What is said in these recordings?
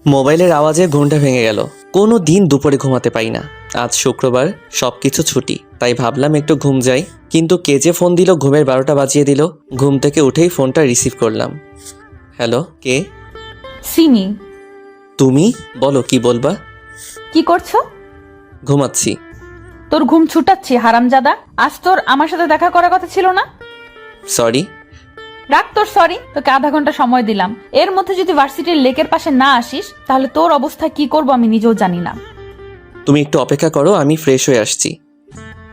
মোবাইলের আওয়াজে ঘুমটা ভেঙে গেল। কোনো দিন দুপুরে ঘুমাতে পাই না। আজ শুক্রবার, সব কিছু ছুটি, তাই ভাবলাম একটু ঘুম যাই। কিন্তু কে যে ফোন দিল, ঘুমের 12টা বাজিয়ে দিল। ঘুম থেকে উঠেই ফোনটা রিসিভ করলাম। হ্যালো, কে? সিমি। তুমি? বলো, কি বলবা? কি করছো? ঘুমাচ্ছি। তোর ঘুম ছুটাচ্ছি হারামজাদা। আজ তোর আমার সাথে দেখা করার কথা ছিল না? সরি। রাখ তোর সরি। তোকে আধা ঘন্টা সময় দিলাম, এর মধ্যে যদি ভার্সিটির লেকের পাশে না আসিস তাহলে তোর অবস্থা কি করব আমি নিজেও জানি না। তুমি একটু অপেক্ষা করো, আমি ফ্রেশ হয়ে আসছি।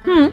হুম।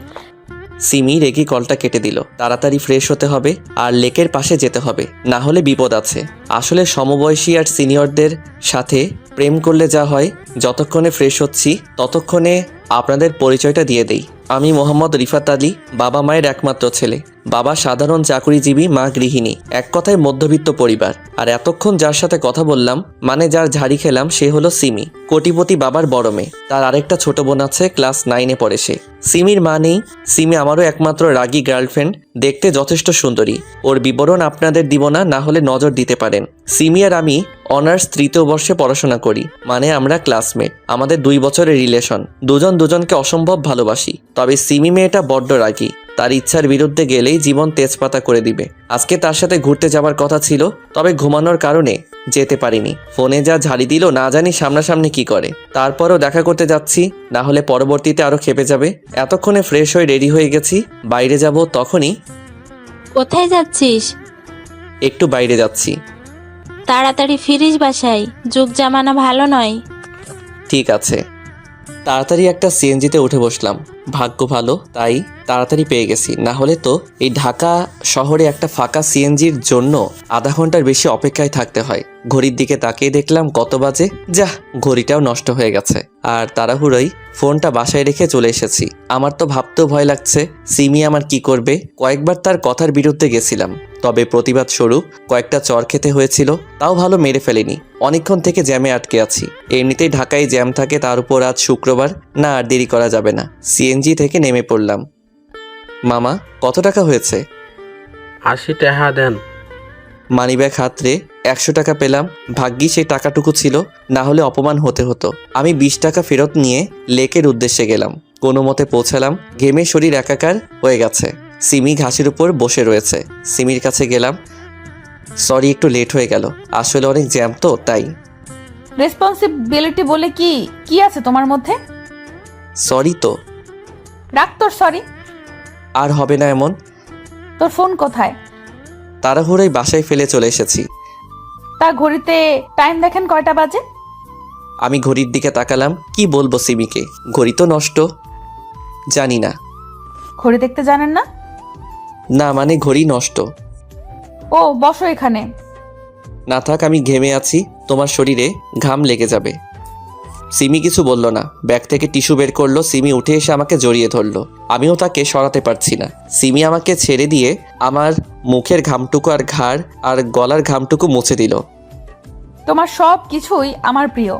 সিমি রেগে কলটা কেটে দিল। তাড়াতাড়ি ফ্রেশ হতে হবে আর লেকের পাশে যেতে হবে, না হলে বিপদ আছে। আসলে সমবয়সী আর সিনিয়রদের সাথে প্রেম করলে যা হয়, যতক্ষণে ফ্রেশ হচ্ছি ততক্ষণে আপনাদের পরিচয়টা দিয়ে দেই। আমি মোহাম্মদ রিফাত আলী, বাবা মায়ের একমাত্র ছেলে। বাবা সাধারণ চাকুরিজীবী, মা গৃহিণী। এক কথায় মধ্যবিত্ত পরিবার। আর এতক্ষণ যার সাথে কথা বললাম, মানে যার ঝাড়ি খেলাম, সে হলো সিমি, কোটিপতি বাবার বড় মেয়ে। তার আরেকটা ছোট বোন আছে, ক্লাস 9-এ পড়ে সে। সিমির মা নেই। সিমি আমারও একমাত্র রাগী গার্লফ্রেন্ড, দেখতে যথেষ্ট সুন্দরী। ওর বিবরণ আপনাদের দিব না, না হলে নজর দিতে পারেন। সিমি আর আমি অনার্স 3য় বর্ষে পড়াশোনা করি, মানে আমরা ক্লাসমেট। আমাদের 2 বছরের রিলেশন। দুজন দুজনকে অসম্ভব ভালোবাসি। তবে সিমি মেয়েটা বড্ড রাগী। তার ইচ্ছার বিরুদ্ধে গেলেই জীবন তেজপাতা করে দিবে। আজকে তার সাথে ঘুরতে যাওয়ার কথা ছিল, তবে ঘুমানোর কারণে যেতে পারিনি। ফোনে যা ঝাড়ি দিল, না জানি সামনাসামনি কি করে। তারপরও দেখা করতে যাচ্ছি, না হলে পরবর্তীতে আরো খেপে যাবে। এতক্ষণে ফ্রেশ হয়ে রেডি হয়ে গেছি, বাইরে যাব। তখনই। কোথায় যাচ্ছিস? একটু বাইরে যাচ্ছি। তাড়াতাড়ি ফিরিস বাসায়, যুগ জামানা ভালো নয়। ঠিক আছে। তাড়াতাড়ি একটা সিএনজিতে উঠে বসলাম। ভাগ্য ভালো, তাই তাড়াতাড়ি পেয়ে গেছি। না হলে তো এই ঢাকা শহরে একটা ফাঁকা সিএনজির জন্য আধা ঘন্টার বেশি অপেক্ষায় থাকতে হয়। ঘড়ির দিকে তাকিয়ে দেখলাম কত বাজে। যাহ, ঘড়িটাও নষ্ট হয়ে গেছে। আর তাড়াহুড়োই ফোনটা বাসায় রেখে চলে এসেছি। আমার তো ভাবতেও ভয় লাগছে সিমি আমার কি করবে। কয়েকবার তার কথার বিরুদ্ধে গেছিলাম, তবে প্রতিবাদ স্বরূপ কয়েকটা চর খেতে হয়েছিল। তাও ভালো মেরে ফেলেনি। অনেকক্ষণ থেকে জ্যামে আটকে আছি। এমনিতেই ঢাকায় জ্যাম থাকে, তার উপর আজ শুক্রবার। না, আর দেরি করা যাবে না। সিএনজি থেকে নেমে পড়লাম। মামা, কত টাকা হয়েছে? 80 টাকা দেন। মানিব্যাগ হাতরে 100 টাকা পেলাম। ভাগ্যি সেই টাকাটুকু ছিল, না হলে অপমান হতে হতো। আমি 20 টাকা ফেরত নিয়ে লেকের উদ্দেশ্যে গেলাম। কোনো মতে পৌঁছালাম। ঘেমে শরীর একাকার হয়ে গেছে। সিমি ঘাসের উপর বসে রয়েছে। সিমির কাছে গেলাম। সরি, একটু লেট হয়ে গেল। আসলে অনেক জ্যাম তো, তাই। রেসপন্সিবিলিটি বলে কি কি আছে তোমার মধ্যে? সরি তো। রাখ তোর সরি। আর হবে না এমন। তোর ফোন কোথায়? তাড়াহুড়োই বাসায় ফেলে চলে এসেছি। তা ঘড়িতে টাইম দেখেন কয়টা বাজে? আমি ঘড়ির দিকে তাকালাম। কি বলবো সিমিকে, ঘড়ি তো নষ্ট। জানি না। ঘড়ি দেখতে জানেন না? না, মানে ঘড়ি নষ্ট। ও, বসো এখানে। না থাক, আমি ঘেমে আছি, তোমার শরীরে ঘাম লেগে যাবে। সিমি কিছু বলল না। ব্যাগ থেকে টিস্যু বের করলো। সিমি উঠে এসে আমাকে জড়িয়ে ধরলো। আমিও তাকে সরাতে পারছি না। সিমি আমাকে ছেড়ে দিয়ে আমার মুখের ঘামটুকু আর ঘাড় আর গলার ঘামটুকু মুছে দিল। তোমার সব কিছুই আমার প্রিয়।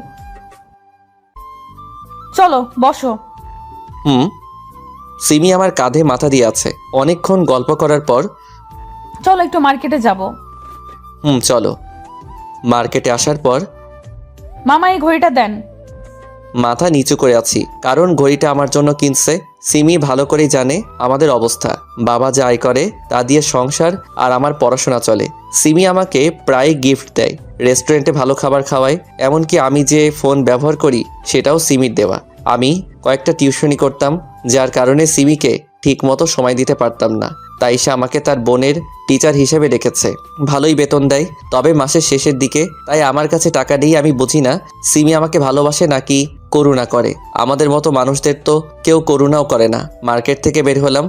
চলো বসো। হুম। সিমি আমার কাঁধে মাথা দিয়ে আছে। অনেকক্ষণ গল্প করার পর চলো একটু মার্কেটে যাব। চলো। মার্কেটে আসার পর মামা এই ঘড়িটা দেন। মাথা নিচু করে আছি, কারণ ঘড়িটা আমার জন্য কিনছে। সিমি ভালো করেই জানে আমাদের অবস্থা। বাবা যা আয় করে তা দিয়ে সংসার আর আমার পড়াশোনা চলে। সিমি আমাকে প্রায় গিফট দেয়, রেস্টুরেন্টে ভালো খাবার খাওয়ায়। এমনকি আমি যে ফোন ব্যবহার করি সেটাও সিমির দেওয়া। আমি কয়েকটা টিউশনি করতাম, যার কারণে সিমিকে ঠিক মতো সময় দিতে পারতাম না। তাই সে আমাকে তার বোনের টিচার হিসেবে রেখেছে। ভালোই বেতন দেয়, তবে মাসের শেষের দিকে। তাই আমার কাছে টাকা নেই। আমি বুঝি না সিমি আমাকে ভালোবাসে নাকি করুণা করে। আমাদের মতো মানুষদের তো কেউ করুণাও করে না। মার্কেট থেকে বের হলাম।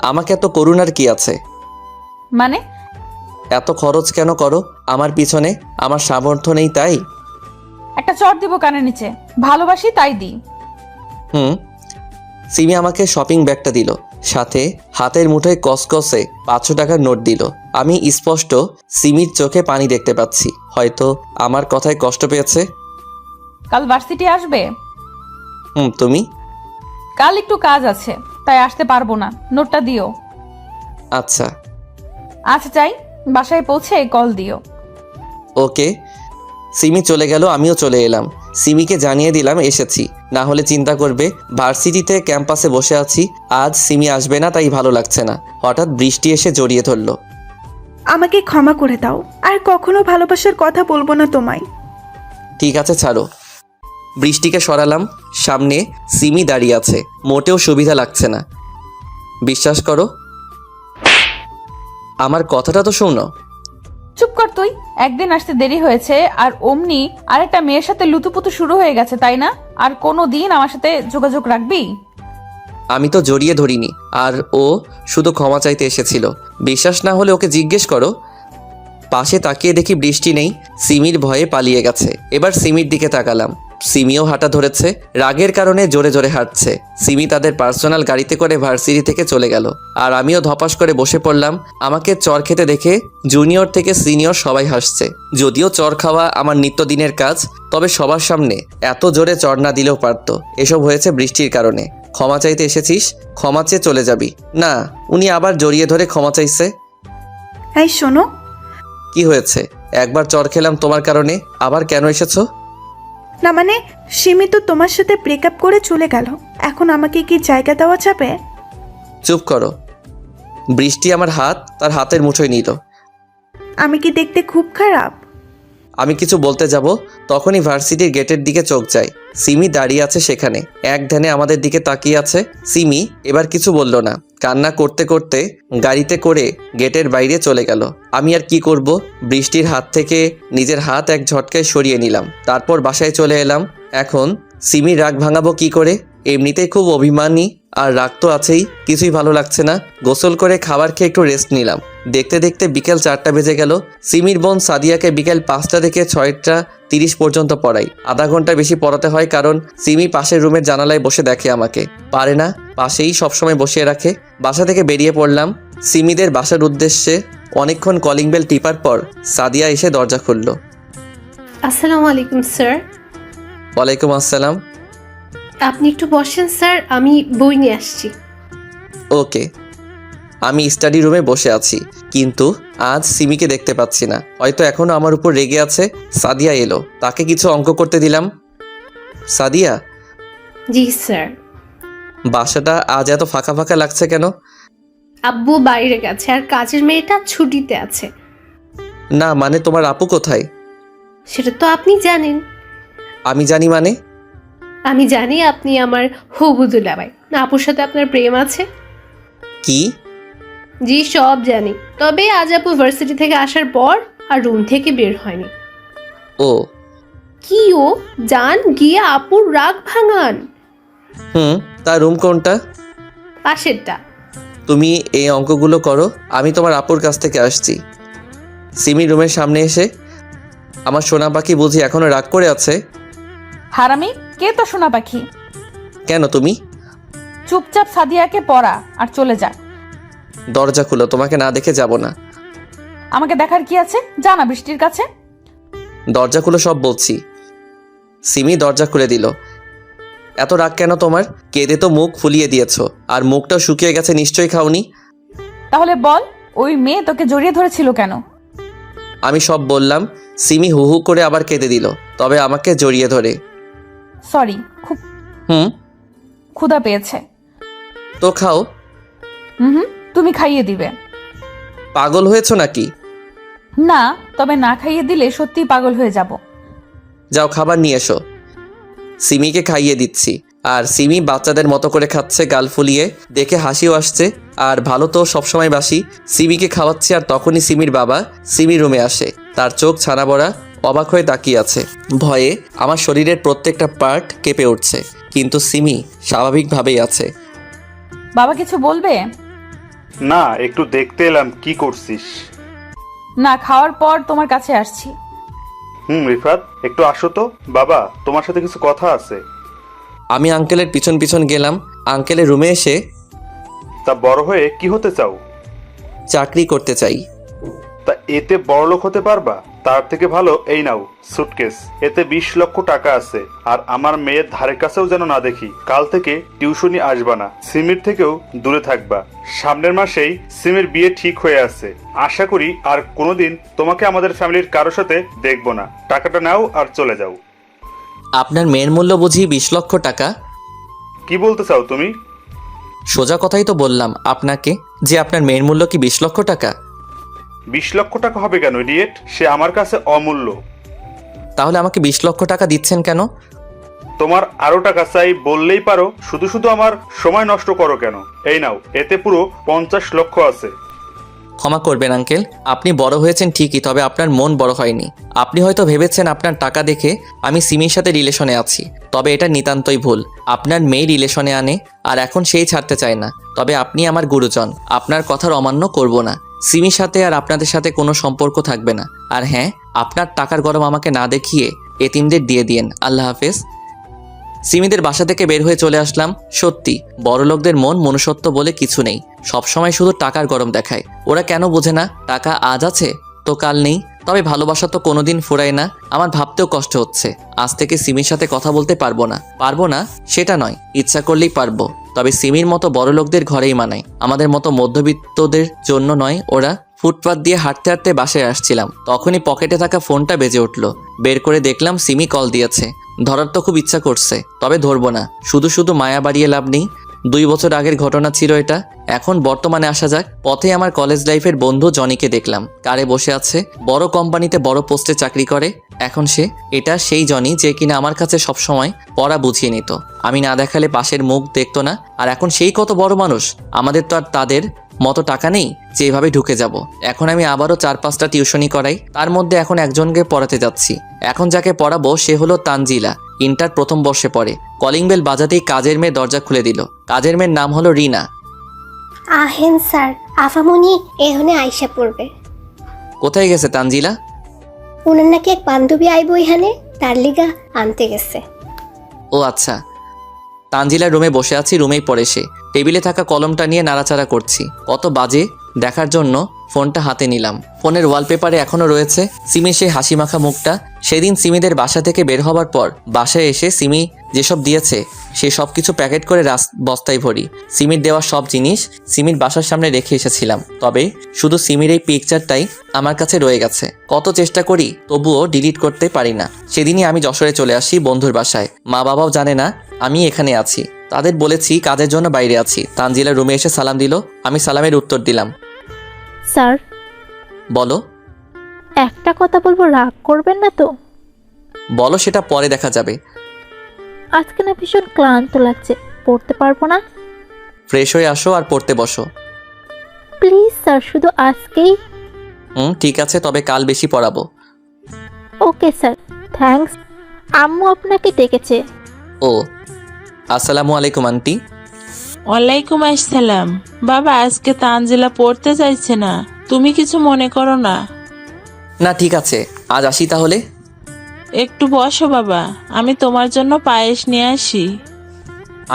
আমাকে এত করুণার কি আছে? মানে? এত খরচ কেন করো আমার পিছনে? আমার সামর্থ্য নেই তাই? একটা চট দিব কানের নিচে। ভালোবাসি তাই দিই। সিমি আমাকে শপিং ব্যাগটা দিল, সাথে হাতের মুঠোয় কসকসে 500 টাকার নোট দিল। আমি স্পষ্ট সিমির চোখে পানি দেখতে পাচ্ছি। হয়তো আমার কথায় কষ্ট পেয়েছে। কাল ভার্সিটি আসবে? তুমি? কাল একটু কাজ আছে, তাই আসতে পারবো না। নোটটা দিও। আচ্ছা। আচ্ছা, চাই বাসায় পৌঁছে কল দিও। ওকে। সিমি চলে গেল, আমিও চলে এলাম। সিমিকে জানিয়ে দিলাম এসেছি, না হলে চিন্তা করবে ভার্সিটিতে ক্যাম্পাসে বসে আছি, আজ সিমি আসবে না তাই ভালো লাগছে না। হঠাৎ বৃষ্টি এসে জড়িয়ে ধরলো। আমাকে ক্ষমা করে দাও, আর কখনো ভালোবাসার কথা বলবো না তোমায়। ঠিক আছে ছাড়ো। বৃষ্টিকে সরালাম, সামনে সিমি দাঁড়িয়ে আছে, মোটেও সুবিধা লাগছে না। বিশ্বাস করো, আমার কথাটা তো শোনো। চুপ কর তুই। একদিন আসতে দেরি হয়েছে আর অমনি আরেকটা মেয়ের সাথে লুতুপুতু শুরু হয়ে গেছে, তাই না? আর কোনো দিন আমার সাথে যোগাযোগ রাখবি? আমি তো জড়িয়ে ধরিনি, আর ও শুধু ক্ষমা চাইতে এসেছিল। বিশ্বাস না হলে ওকে জিজ্ঞেস করো। পাশে তাকিয়ে দেখি বৃষ্টি নেই, সিমির ভয়ে পালিয়ে গেছে। এবার সিমির দিকে তাকালাম, সিমিও হাঁটা ধরেছে, রাগের কারণে জোরে জোরে হাঁটছে। সিমি তাদের পার্সোনাল গাড়িতে করে ভার্সিটি থেকে চলে গেল, আর আমিও ধপাস করে বসে পড়লাম। আমাকে চর খেতে দেখে জুনিয়র থেকে সিনিয়র সবাই হাসছে। যদিও চর খাওয়া আমার নিত্যদিনের কাজ, তবে সবার সামনে এত জোরে চর না দিলেও পারত। এসব হয়েছে বৃষ্টির কারণে। ক্ষমা চাইতে এসেছিস, ক্ষমা চেয়ে চলে যাবি না। উনি আবার জড়িয়ে ধরে ক্ষমা চাইছে। এই শোনো, কি হয়েছে? একবার চর খেলাম তোমার কারণে, আবার কেন এসেছো? না মানে সিমি তো তোমার সাথে ব্রেকআপ করে চলে গেল, এখন আমাকে কি জায়গা দেওয়া যাবে? চুপ করো। বৃষ্টি আমার হাত তার হাতের মুঠোয় নিল। আমি কি দেখতে খুব খারাপ? আমি কিছু বলতে যাব, তখনই ভার্সিটির গেটের দিকে চোখ যায়। সিমি দাঁড়িয়ে আছে সেখানে, এক ধ্যানে আমাদের দিকে তাকিয়ে আছে। সিমি এবার কিছু বলল না, কান্না করতে করতে গাড়িতে করে গেটের বাইরে চলে গেল। আমি আর কি করব, বৃষ্টির হাত থেকে নিজের হাত এক ঝটকায় সরিয়ে নিলাম। তারপর বাসায় চলে এলাম। এখন সিমির রাগ ভাঙাবো কি করে? এমনিতেই খুব অভিমানী, আর রাগ তো আছেই। কিছুই ভালো লাগছে না। গোসল করে খাবার খেয়ে একটু রেস্ট নিলাম। দেখতে দেখতে বিকেল 4টা বেজে গেল। সিমির বোন সাদিয়াকে বিকেল 5টা থেকে 6:30 পর্যন্ত পড়াই। আধা ঘন্টা বেশি পড়াতে হয়, কারণ সিমি পাশের রুমের জানালায় বসে দেখে আমাকে। পারে না, পাশেই সবসময় বসিয়ে রাখে। বাসা থেকে বেরিয়ে পড়লাম সিমিদের বাসার উদ্দেশ্যে। অনেকক্ষণ কলিং বেল টিপার পর সাদিয়া এসে দরজা খুলল। আসসালামু আলাইকুম স্যার। ওয়ালাইকুম আসসালাম। আপনি একটু বসেন স্যার, আমি বই নিয়ে আসছি। ওকে। আমি স্টাডি রুমে বসে আছি, কিন্তু আজ সিমিকে দেখতে পাচ্ছি না। হয়তো এখনো আমার উপর রেগে আছে। সাদিয়া এলো, তাকে কিছু অঙ্ক করতে দিলাম। সাদিয়া, জি স্যার। বাসাটা আজ এত ফাঁকা ফাঁকা লাগছে কেন? আব্বু বাইরে গেছে আর কাজের মেয়েটা ছুটিতে আছে। না মানে তোমার আপু কোথায়? সেটা তো আপনি জানেন। আমি জানি মানে? আমি জানি আপনি আমার হবু দুলাভাই। আপুর সাথে আপনার প্রেম আছে। কি? জি সব জানি, তবে আজ আপু ভার্সিটি থেকে আসার পর আর রুম থেকে বের হয়নি। ও কি ও? যান গিয়ে আপুর রাগ ভাঙান। তার রুম কোনটা? পাশেরটা। তুমি এই অঙ্কগুলো করো, আমি তোমার আপুর কাছ থেকে আসছি। সিমি রুমের সামনে এসে, আমার সোনা পাখি বুঝি এখনো রাগ করে আছে? হারামি, কে তো শোনা পাখি? কেন তুমি? চুপচাপ সাদিয়াকে পড়া আর চলে যা। দরজা খুলো, তোমাকে না দেখে যাব না। আমাকে দেখার কি আছে? জানা বৃষ্টির কাছে। দরজা খুলো সব বলছি। সিমি দরজা খুলে দিল। এত রাগ কেন তোমার? কেঁদে তো মুখ ফুলিয়ে দিয়েছো, আর মুখটাও শুকিয়ে গেছে, নিশ্চয়ই খাওনি। তাহলে বল, ওই মেয়ে তোকে জড়িয়ে ধরেছিল কেন? আমি সব বললাম। সিমি হু হু করে আবার কেঁদে দিল, তবে আমাকে জড়িয়ে ধরে। সরি, খুব ক্ষুধা পেয়েছে। তো খাও। হুম, তুমি খাইয়ে দিবে? পাগল হয়েছো নাকি? না, তবে না খাইয়ে দিলে সত্যিই পাগল হয়ে যাব। যাও খাবার নিয়ে এসো। সিমিকে খাইয়ে দিচ্ছি, আর সিমি বাচ্চাদের মতো করে খাচ্ছে গাল ফুলিয়ে। দেখে হাসিও আসছে, আর ভালো তো সবসময় বাসি। সিমিকে খাওয়াচ্ছি, আর তখনই সিমির বাবা সিমি রুমে আসে। তার চোখ ছানা বড়া, অবাক হয়ে তাকিয়ে আছে। ভয়ে আমার শরীরের প্রত্যেকটা পার্ট কেঁপে উঠছে, কিন্তু সিমি স্বাভাবিকভাবেই আছে। বাবা কিছু বলবে? না, একটু দেখতে এলাম কি করছিস। না, খাওয়ার পর তোমার কাছে আসছি। রিফাত, একটু আসো তো। বাবা, তোমার সাথে কিছু কথা আছে। আমি আঙ্কেলের পিছন পিছন গেলাম। আঙ্কেলের রুমে এসে, তা বড় হয়ে কি হতে চাও? চাকরি করতে চাই। তা এতে বড়লোক হতে পারবা? তার থেকে ভালো এই নাও সুটকেস, এতে 20 লক্ষ টাকা আছে। আর আমার মেয়ের ধারে কাছেও যেন না দেখি। কাল থেকে টিউশনি আসবা না, সিমির থেকেও দূরে থাকবা। সামনের মাসেই সিমির বিয়ে ঠিক হয়ে আছে। আশা করি আর কোনোদিন তোমাকে আমাদের ফ্যামিলির কারোর সাথে দেখবো না। টাকাটা নাও আর চলে যাও। আপনার মেয়ের মূল্য বুঝি 20 লক্ষ টাকা? কি বলতে চাও তুমি? সোজা কথাই তো বললাম আপনাকে যে আপনার মেয়ের মূল্য কি 20 লক্ষ টাকা। 20 লক্ষ টাকা হবে কেন ইডিয়েট? সে আমার কাছে অমূল্য। তাহলে আমাকে 20 লক্ষ টাকা দিচ্ছেন কেন? তোমার আরো টাকা চাই বললেই পারো, শুধু শুধু আমার সময় নষ্ট করো কেন? এই নাও, এতে পুরো 50 লক্ষ আছে। ক্ষমা করবেন আঙ্কেল, আপনি বড় হয়েছেন ঠিকই, তবে আপনার মন বড় হয়নি। আপনি হয়তো ভেবেছেন আপনার টাকা দেখে আমি সিমির সাথে রিলেশনে আছি, তবে এটা নিতান্তই ভুল। আপনার মেয়ে রিলেশনে আনে আর এখন সেই ছাড়তে চায় না। তবে আপনি আমার গুরুজন, আপনার কথার অমান্য করব না। সিমির সাথে আর আপনাদের সাথে কোনো সম্পর্ক থাকবে না। আর হ্যাঁ, আপনার টাকার গরম আমাকে না দেখিয়ে এতিমদের দিয়ে দিয়েন। আল্লাহ হাফেজ। সিমিদের বাসা থেকে বের হয়ে চলে আসলাম। সত্যি বড়লোকদের মন মনুষ্যত্ব বলে কিছু নেই, সবসময় শুধু টাকার গরম দেখায়। ওরা কেন বোঝে না টাকা আজ আছে তো কাল নেই। তবে ভালোবাসা তো কোনোদিন ফুরায় না। আমার ভাবতেও কষ্ট হচ্ছে, আজ থেকে সিমির সাথে কথা বলতে পারবো না সেটা নয়, ইচ্ছা করলেই পারবো। তবে সিমির মতো বড়লোকদের ঘরেই মানায়, আমাদের মতো মধ্যবিত্তদের জন্য নয়। ওরা ফুটপাত দিয়ে হাঁটতে হাঁটতে বাসায় আসছিলাম, তখনই পকেটে থাকা ফোনটা বেজে উঠল। বের করে দেখলাম সিমি কল দিয়েছে। ধরার তো খুব ইচ্ছা করছে, তবে ধরবো না। শুধু শুধু মায়া বাড়িয়ে লাভ নেই। 2 বছর আগের ঘটনা ছিল এটা। এখন বর্তমানে আসা যাক। পথে আমার কলেজ লাইফের বন্ধু জনিকে দেখলাম, কারে বসে আছে। বড় কোম্পানিতে বড় পোস্টে চাকরি করে এখন সে। এটা সেই জনি যে কিনা আমার কাছে সবসময় পড়া বুঝিয়ে নিত, আমি না দেখালে পাশের মুখ দেখতো না। আর এখন সেই কত বড় মানুষ। আমাদের তো আর তাদের মতো টাকা নেই যে এভাবে ঢুকে যাব। এখন আমি আবারও 4-5টা টিউশনি করাই, তার মধ্যে এখন একজনকে পড়াতে যাচ্ছি। এখন যাকে পড়াবো সে হলো তানজিলা, ইন্টার প্রথম বর্ষে পড়ে। কলিং বেল বাজাতেই কাজের মেয়ে দরজা খুলে দিল। কাজের মেয়ের নাম হলো রিনা। আহেন স্যার, আফামনি এখানে আইসা পড়বে। কোথায় গেছে তানজিলা? উনার নাকি এক বান্ধবী আইব এখানে, তার লিগা আনতে গেছে। ও আচ্ছা। তানজিলার রুমে বসে আছি, রুমেই পড়ে সে। টেবিলে থাকা কলমটা নিয়ে নাড়াচাড়া করছি। কত বাজে দেখার জন্য ফোনটা হাতে নিলাম। ফোনের ওয়ালপেপারে এখনও রয়েছে সিমির সেই হাসি মাখা মুখটা। সেদিন সিমিদের বাসা থেকে বের হবার পর বাসায় এসে সিমি যেসব দিয়েছে সে সব কিছু প্যাকেট করে বস্তায় ভরি। সিমির দেওয়া সব জিনিস সিমির বাসার সামনে রেখে এসেছিলাম, তবে শুধু সিমির এই পিকচারটাই আমার কাছে রয়ে গেছে। কত চেষ্টা করি তবুও ডিলিট করতে পারি না। সেদিনই আমি যশোরে চলে আসি বন্ধুর বাসায়। মা বাবাও জানে না আমি এখানে আছি। তাদের বলেছি কাজের জন্য বাইরে আছি। তানজিলা রুমে এসে সালাম দিল, আমি সালামের উত্তর দিলাম। স্যার, বলো। একটা কথা বলবো, রাগ করবেন না তো? বলো, সেটা পরে দেখা যাবে। আজকে না ভীষণ ক্লান্ত লাগছে, পড়তে পারবো না। ফ্রেশ হয়ে আসো আর পড়তে বসো। প্লিজ স্যার, শুধু আজকেই। ঠিক আছে, তবে কাল বেশি পড়াবো। Okay sir, thanks. আম্মু আপনাকে ডেকেছে। ও, আসসালামু আলাইকুম আন্টি। ওয়ালাইকুম আসসালাম। বাবা, আজকে তানজিলা পড়তে চাইছে না, তুমি কিছু মনে করো না। না ঠিক আছে, আজ আসি তাহলে। একটু বসো বাবা, আমি তোমার জন্য পায়েস নিয়ে আসি।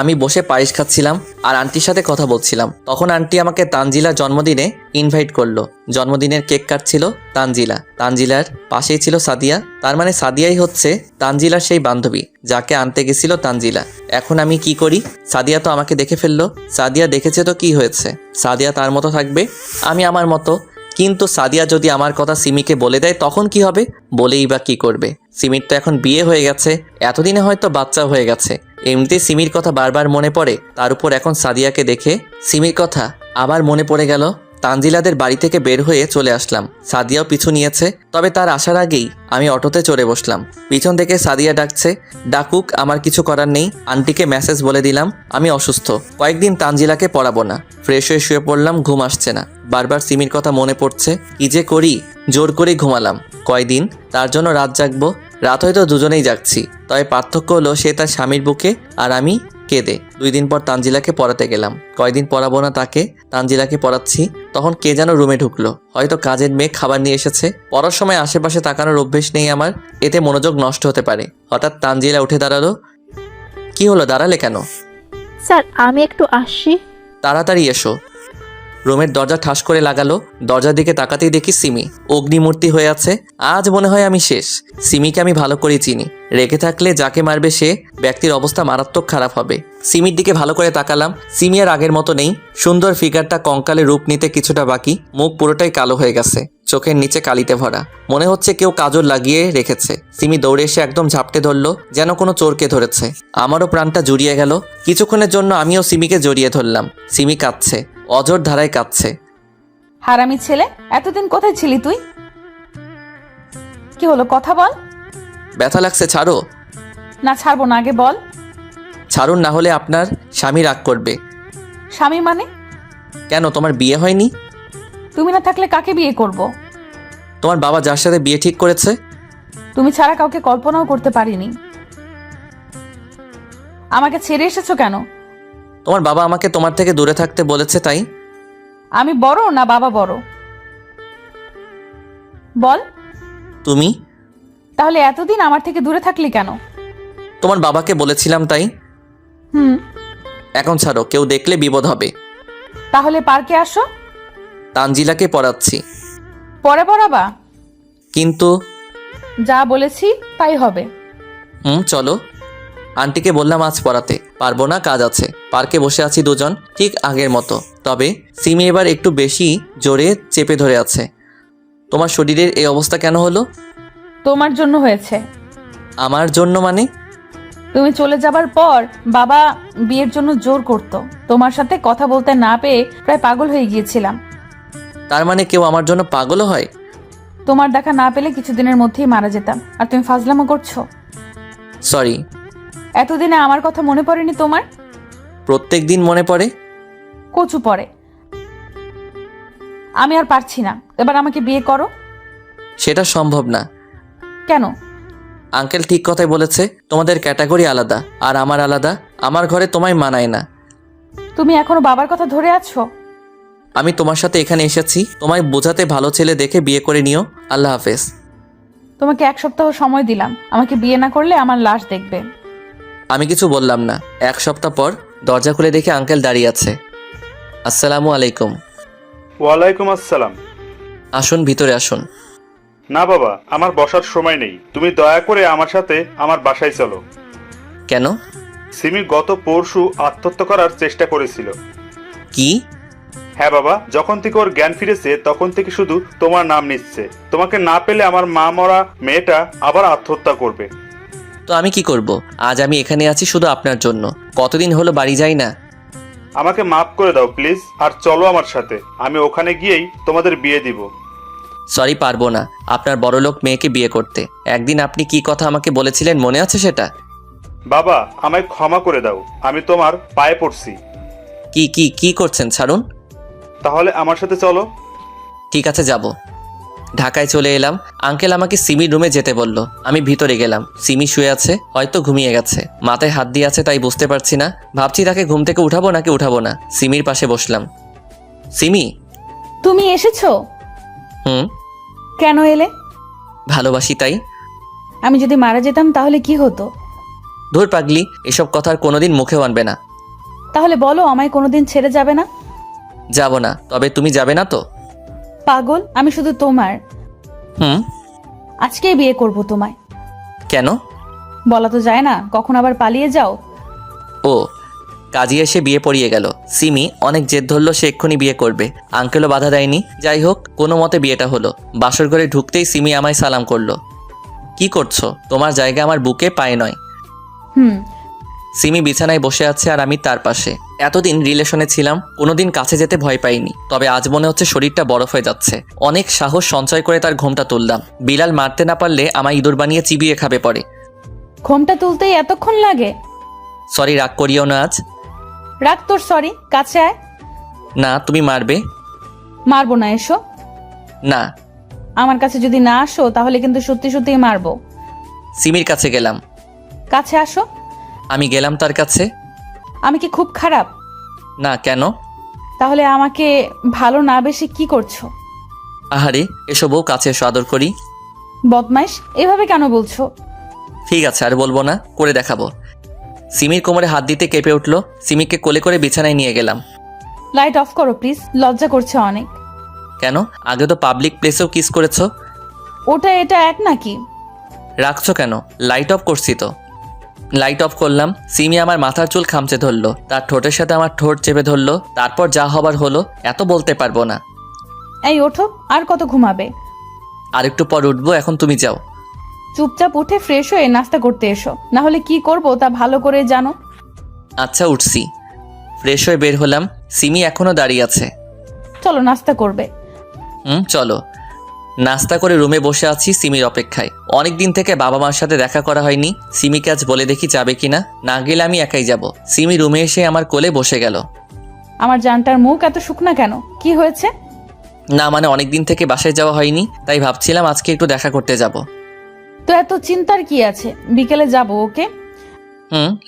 আমি বসে পায়েস খাচ্ছিলাম আর আন্টির সাথে কথা বলছিলাম। তখন আন্টি আমাকে তানজিলার জন্মদিনে ইনভাইট করলো। জন্মদিনের কেক কাটছিল তানজিলা। তানজিলার পাশেই ছিল সাদিয়া। তার মানে সাদিয়াই হচ্ছে তানজিলার সেই বান্ধবী যাকে আনতে গেছিল তানজিলা। এখন আমি কি করি? সাদিয়া তো আমাকে দেখে ফেললো। সাদিয়া দেখেছে তো কি হয়েছে? সাদিয়া তার মতো থাকবে, আমি আমার মতো। কিন্তু সাদিয়া যদি আমার কথা সিমিকে বলে দেয় তখন কি হবে? বলেই বা কি করবে? সিমির তো এখন বিয়ে হয়ে গেছে, এতদিনে হয়তো বাচ্চা হয়ে গেছে। এমনিতেই সিমির কথা বারবার মনে পড়ে, তার উপর এখন সাদিয়াকে দেখে সিমির কথা আবার মনে পড়ে গেল। তানজিলাদের বাড়ি থেকে বের হয়ে চলে আসলাম। সাদিয়াও পিছু নিয়েছে, তবে তার আসার আগেই আমি অটোতে চড়ে বসলাম। পিছন থেকে সাদিয়া ডাকছে, ডাকুক, আমার কিছু করার নেই। আন্টিকে মেসেজ বলে দিলাম আমি অসুস্থ, কয়েকদিন তানজিলাকে পড়াবো না। ফ্রেশ হয়ে শুয়ে পড়লাম, ঘুম আসছে না। বারবার সিমির কথা মনে পড়ছে, কি যে করি। জোর করে ঘুমালাম। কয়দিন তার জন্য রাত জাগবো? রাত হয়তো দুজনেই জাগছি, তবে পার্থক্য হলো সে তার স্বামীর বুকে আর আমি কেঁদে। 2 দিন পর তানজিলাকে পড়াতে গেলাম। কয়দিন পড়াবো না তাকে, তানজিলাকে পড়াচ্ছি। তখন কে যেন রুমে ঢুকলো, হয়তো কাজের মেয়ে খাবার নিয়ে এসেছে। পড়ার সময় আশেপাশে তাকানোর অভ্যেস নেই আমার, এতে মনোযোগ নষ্ট হতে পারে। হঠাৎ তানজিলা উঠে দাঁড়ালো। কি হলো, দাঁড়ালে কেন? স্যার, আমি একটু আসছি। তাড়াতাড়ি এসো। রুমের দরজা ঠাস করে লাগালো। দরজার দিকে তাকাতেই দেখি সিমি অগ্নিমূর্তি হয়ে আছে। আজ মনে হয় আমি শেষ। সিমিকে আমি ভালো করে চিনি। রেখে থাকলে যাকে মারবে সে ব্যক্তির অবস্থা মারাত্মক খারাপ হবে। সিমির দিকে ভালো করে তাকালাম। সিমি আর আগের মতো নেই। সুন্দর ফিগারটা কঙ্কালে রূপ নিতে কিছুটা বাকি। মুখ পুরোটাই কালো হয়ে গেছে, চোখের নিচে কালিতে ভরা। মনে হচ্ছে কেউ কাজল লাগিয়ে রেখেছে। সিমি দৌড়ে এসে একদম ঝাপটে ধরলো, যেন কোনো চোরকে ধরেছে। আমারও প্রাণটা জুড়িয়ে গেল। কিছুক্ষণের জন্য আমিও সিমিকে জড়িয়ে ধরলাম। সিমি কাঁদছে, অজর ধারায় কাঁদছে। হারামি ছেলে, এতদিন কোথায় ছিলি তুই? কি হলো, কথা বল। ব্যথা লাগছে, ছাড়ো। না, ছাড়বো না, আগে বল। ছাড়ুন, না হলে আপনার স্বামী রাগ করবে। স্বামী মানে? কেন, তোমার বিয়ে হয়নি? তুমি না থাকলে কাকে বিয়ে করব? তোমার বাবা যার সাথে বিয়ে ঠিক করেছে। তুমি ছাড়া কাউকে কল্পনাও করতে পারিনি। আমাকে ছেড়ে এসেছো কেন? তোমার বাবা আমাকে তোমার থেকে দূরে থাকতে বলেছে, তাই। আমি বড় না বাবা বড়? বল। তুমি। তাহলে এতদিন আমার থেকে দূরে থাকলি কেন? তোমার বাবাকে বলেছিলাম, তাই। হুম। এখন ছাড়ো, কেউ দেখলে বিপদ হবে। তাহলে পার্কে আসো। তানজিলাকে পড়াচ্ছি। পরে পড়াবা? কিন্তু। যা বলেছি তাই হবে। চলো। আন্টিকে বললাম আজ পড়াতে পারবো না, কাজ আছে। পার্কে বসে আছি দুজন, ঠিক আগের মতো। তবে সিমি এবার একটু বেশি জোরে চেপে ধরে আছে। তোমার শরীরের এই অবস্থা কেন হলো? তোমার জন্য হয়েছে। আমার জন্য মানে? তুমি চলে যাবার পর বাবা বিয়ের জন্য জোর করত। তোমার সাথে কথা বলতে না পেয়ে প্রায় পাগল হয়ে গিয়েছিলাম। তার মানে কেউ আমার জন্য পাগলও হয়? তোমার দেখা না পেলে কিছুদিনের মধ্যেই মারা যেতাম, আর তুমি ফাজলামো করছো। সরি। এতদিনে আমার কথা মনে পড়েনি তোমার? প্রত্যেক দিন মনে পড়ে। কচু পড়ে। আমি আর পারছি না, এবার আমাকে বিয়ে করো। সেটা সম্ভব না। কেন? আঙ্কেল ঠিক কথাই বলেছে, তোমাদের ক্যাটাগরি আলাদা আর আমার আলাদা। আমার ঘরে তোমায় মানায় না। তুমি এখনো বাবার কথা ধরে আছো? আমি তোমার সাথে এখানে এসেছি তোমায় বোঝাতে, ভালো ছেলে দেখে বিয়ে করে নিও। আল্লাহ হাফেজ। তোমাকে 1 সপ্তাহ সময় দিলাম, আমাকে বিয়ে না করলে আমার লাশ দেখবে। আমি কিছু বললাম না। 1 সপ্তাহ পর দরজা খুলে দেখে আঙ্কেল দাঁড়িয়ে আছে। আসসালামু আলাইকুম। ওয়ালাইকুম আসসালাম। আসুন, ভিতরে আসুন। না বাবা, আমার বসার সময় নেই। তুমি দয়া করে আমার সাথে আমার বাসায় চলো। কেন? সিমি গত পরশু আত্মহত্যা করার চেষ্টা করেছিল। কি? হ্যাঁ বাবা, যখন থেকে ওর জ্ঞান ফিরেছে তখন থেকে শুধু তোমার নাম নিচ্ছে। তোমাকে না পেলে আমার মা মরা মেয়েটা আবার আত্মহত্যা করবে। তো আমি কি করব? আজ আমি এখানে আছি শুধু আপনার জন্য। কতদিন হলো বাড়ি যাই না। আমাকে মাফ করে দাও প্লিজ, আর চলো আমার সাথে। আমি ওখানে গিয়েই তোমাদের বিয়ে দিব। সরি, পারবো না আপনার বড়লোক মেয়েকে বিয়ে করতে। একদিন আপনি কি কথা আমাকে বলেছিলেন, মনে আছে সেটা? বাবা, আমায় ক্ষমা করে দাও। আমি তোমার পায়ে পড়ছি। কি কি কি করছেন? ছাড়ুন। তাহলে আমার সাথে চলো। ঠিক আছে, যাব। ঢাকায় চলে এলাম। আঙ্কেল আমাকে সিমির রুমে যেতে বলল। আমি ভিতরে গেলাম। সিমি শুয়ে আছে, হয়তো ঘুমিয়ে গেছে। মাথায় হাত দিয়ে আছে, তাই বুঝতে পারছি না। ভাবছি তাকে ঘুম থেকে উঠাবো নাকি উঠাবো না। সিমির পাশে বসলাম। সিমি। তুমি এসেছো? কেন এলে? ভালোবাসি, তাই। আমি যদি মারা যেতাম তাহলে কি হতো? ধুর পাগলি, এসব কথা আর কোনোদিন মুখেও আনবে না। তাহলে বলো, আমায় কোনোদিন ছেড়ে যাবে না? যাব না। তবে তুমি যাবে না তো? পাগল, আমি শুধু তোমার। আজকেই বিয়ে করব তোমায়। কেন? বলা তো যায় না, কখন আবার পালিয়ে যাও। ও, কাজী এসে বিয়ে পড়িয়ে গেল। সিমি অনেক জেদ ধরলো সে এক্ষুনি বিয়ে করবে। আঙ্কেলও বাধা দেয়নি। যাই হোক, কোনো মতে বিয়েটা হলো। বাসর ঘরে ঢুকতেই সিমি আমায় সালাম করলো। কি করছো? তোমার জায়গা আমার বুকে, পায়ে নয়। সিমি বিছানায় বসে আছে আর আমি তার পাশে। এতদিন রিলেশনে ছিলাম, কোনোদিন কাছে যেতে ভয় পাইনি। তবে আজ মনে হচ্ছে শরীরটা বরফ হয়ে যাচ্ছে। অনেক সাহস সঞ্চয় করে তার ঘোমটা তুললাম। বিলাল মারতে না পারলে আমায় ইঁদুর বানিয়ে চিবিয়ে খাবে পরে। ঘোমটা তুলতেই এতক্ষণ লাগে? সরি, রাগ করিও না আজ। রাগ তোর সরি, কাছে আয়। না, তুমি মারবে। মারবো না, এসো। না। আমার কাছে যদি না আসো তাহলে কিন্তু সত্যি সত্যিই মারবো। সিমির কাছে গেলাম। কাছে আসো। আমি গেলাম তার কাছে। আমি কি খুব খারাপ? না। কেন? তাহলে আমাকে ভালো না বেশি কি করছো? আহারে, এসো বউ, কাছে এসো, আদর করি। বদমাইশ, এভাবে কেন বলছো? ঠিক আছে, আর বলবো না, করে দেখাবো। সিমির কোমরে হাত দিতে কেঁপে উঠলো। সিমিকে কোলে করে বিছানায় নিয়ে গেলাম। লাইট অফ করো প্লিজ, লজ্জা করছে অনেক। কেন? আগে তো পাবলিক প্লেসেও কিস করেছো। ওটা এটা এক নাকি? রাখছো কেন? লাইট অফ করছি তো। লাইট অফ করলাম। সিমি আমার মাথার চুল খামচে ধরলো, তার ঠোঁটের সাথে আমার ঠোঁট চেপে ধরলো। তারপর যা হবার হলো, এত বলতে পারবো না। এই ওঠো, আর কত ঘুমাবে? আর একটু পর উঠবো, এখন তুমি যাও। চুপচাপ উঠে ফ্রেশ হয়ে নাস্তা করতে এসো, না হলে কি করব তা ভালো করে জানো। আচ্ছা উঠছি। ফ্রেশ হয়ে বের হলাম। সিমি এখনো দাঁড়িয়ে আছে। চলো নাস্তা করবে। চলো। নাস্তা করে রুমে বসে আছি সিমির অপেক্ষায়। অনেক দিন থেকে বাবা মার সাথে দেখা করা হয়নি। সিমিকে আজ বলে দেখি যাবে কিনা। না গেলে আমি একাই যাব। সিমি রুমে এসে আমার কোলে বসে গেল। আমার জানটার মুখ এত শুকনা কেন? কি হয়েছে? না মানে অনেক দিন থেকে বাসায় যাওয়া হয়নি, তাই ভাবছিলাম আজকে একটু দেখা করতে যাব। তো এত চিন্তার কি আছে? বিকেলে যাব, ওকে?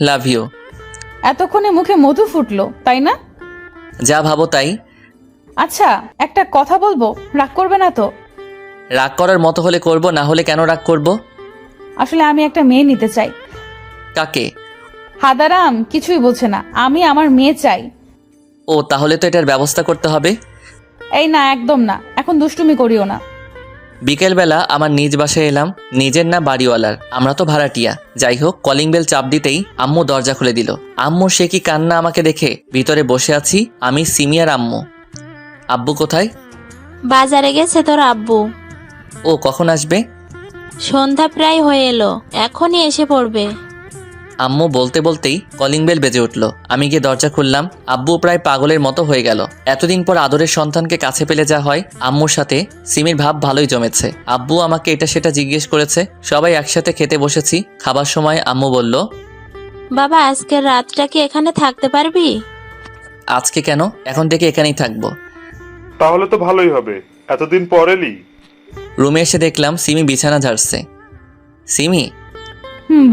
Love you. এতক্ষণে মুখে মধু ফুটলো, তাই না? যা ভাবো তাই। আচ্ছা একটা কথা বলবো, রাগ করবে না তো? রাগ করার মতো হলে করব, না হলে কেন রাগ করব? আসলে আমি একটা মেয়ে নিতে চাই। কাকে? হাদারাম কিছুই বলছে না, আমি আমার মেয়ে চাই। ও তাহলে তো এটার ব্যবস্থা করতে হবে। এই না, একদম না, এখন দুষ্টুমি করিও না। বিকেলবেলা আমার নিজ বাসায় এলাম। নিজের না বাড়িওয়ালার, আমরা তো ভাড়াটিয়া। যাই হোক, কলিং বেল চাপ দিতেই আম্মু দরজা খুলে দিল। আম্মু সে কি কান্না আমাকে দেখে। ভিতরে বসে আছি আমি, সিমি আর আম্মু। আব্বু কোথায়? বাজারে গেছে তোর আব্বু। ও কখন আসবে? সন্ধ্যা প্রায় হয়ে এলো, এখনই এসে পড়বে। আম্মু বলতে বলতেই কলিং বেল বেজে উঠল। আমি গিয়ে দরজা খুললাম। আব্বু প্রায় পাগলের মতো হয়ে গেল। এতদিন পর আদরের সন্তানকে কাছে পেলে যা হয়। আম্মুর সাথে সিমির ভাব ভালোই জমেছে। আব্বু আমাকে এটা সেটা জিজ্ঞেস করেছে। সবাই একসাথে খেতে বসেছি। খাবার সময় আম্মু বলল, বাবা আজকের রাতটা কি এখানে থাকতে পারবি? আজকে কেন? এখন থেকে এখানেই থাকবো। তাহলে তো ভালোই হবে, এতদিন পর এলি। রুমে এসে দেখলাম সিমি বিছানা ঝাড়ছে। সিমি,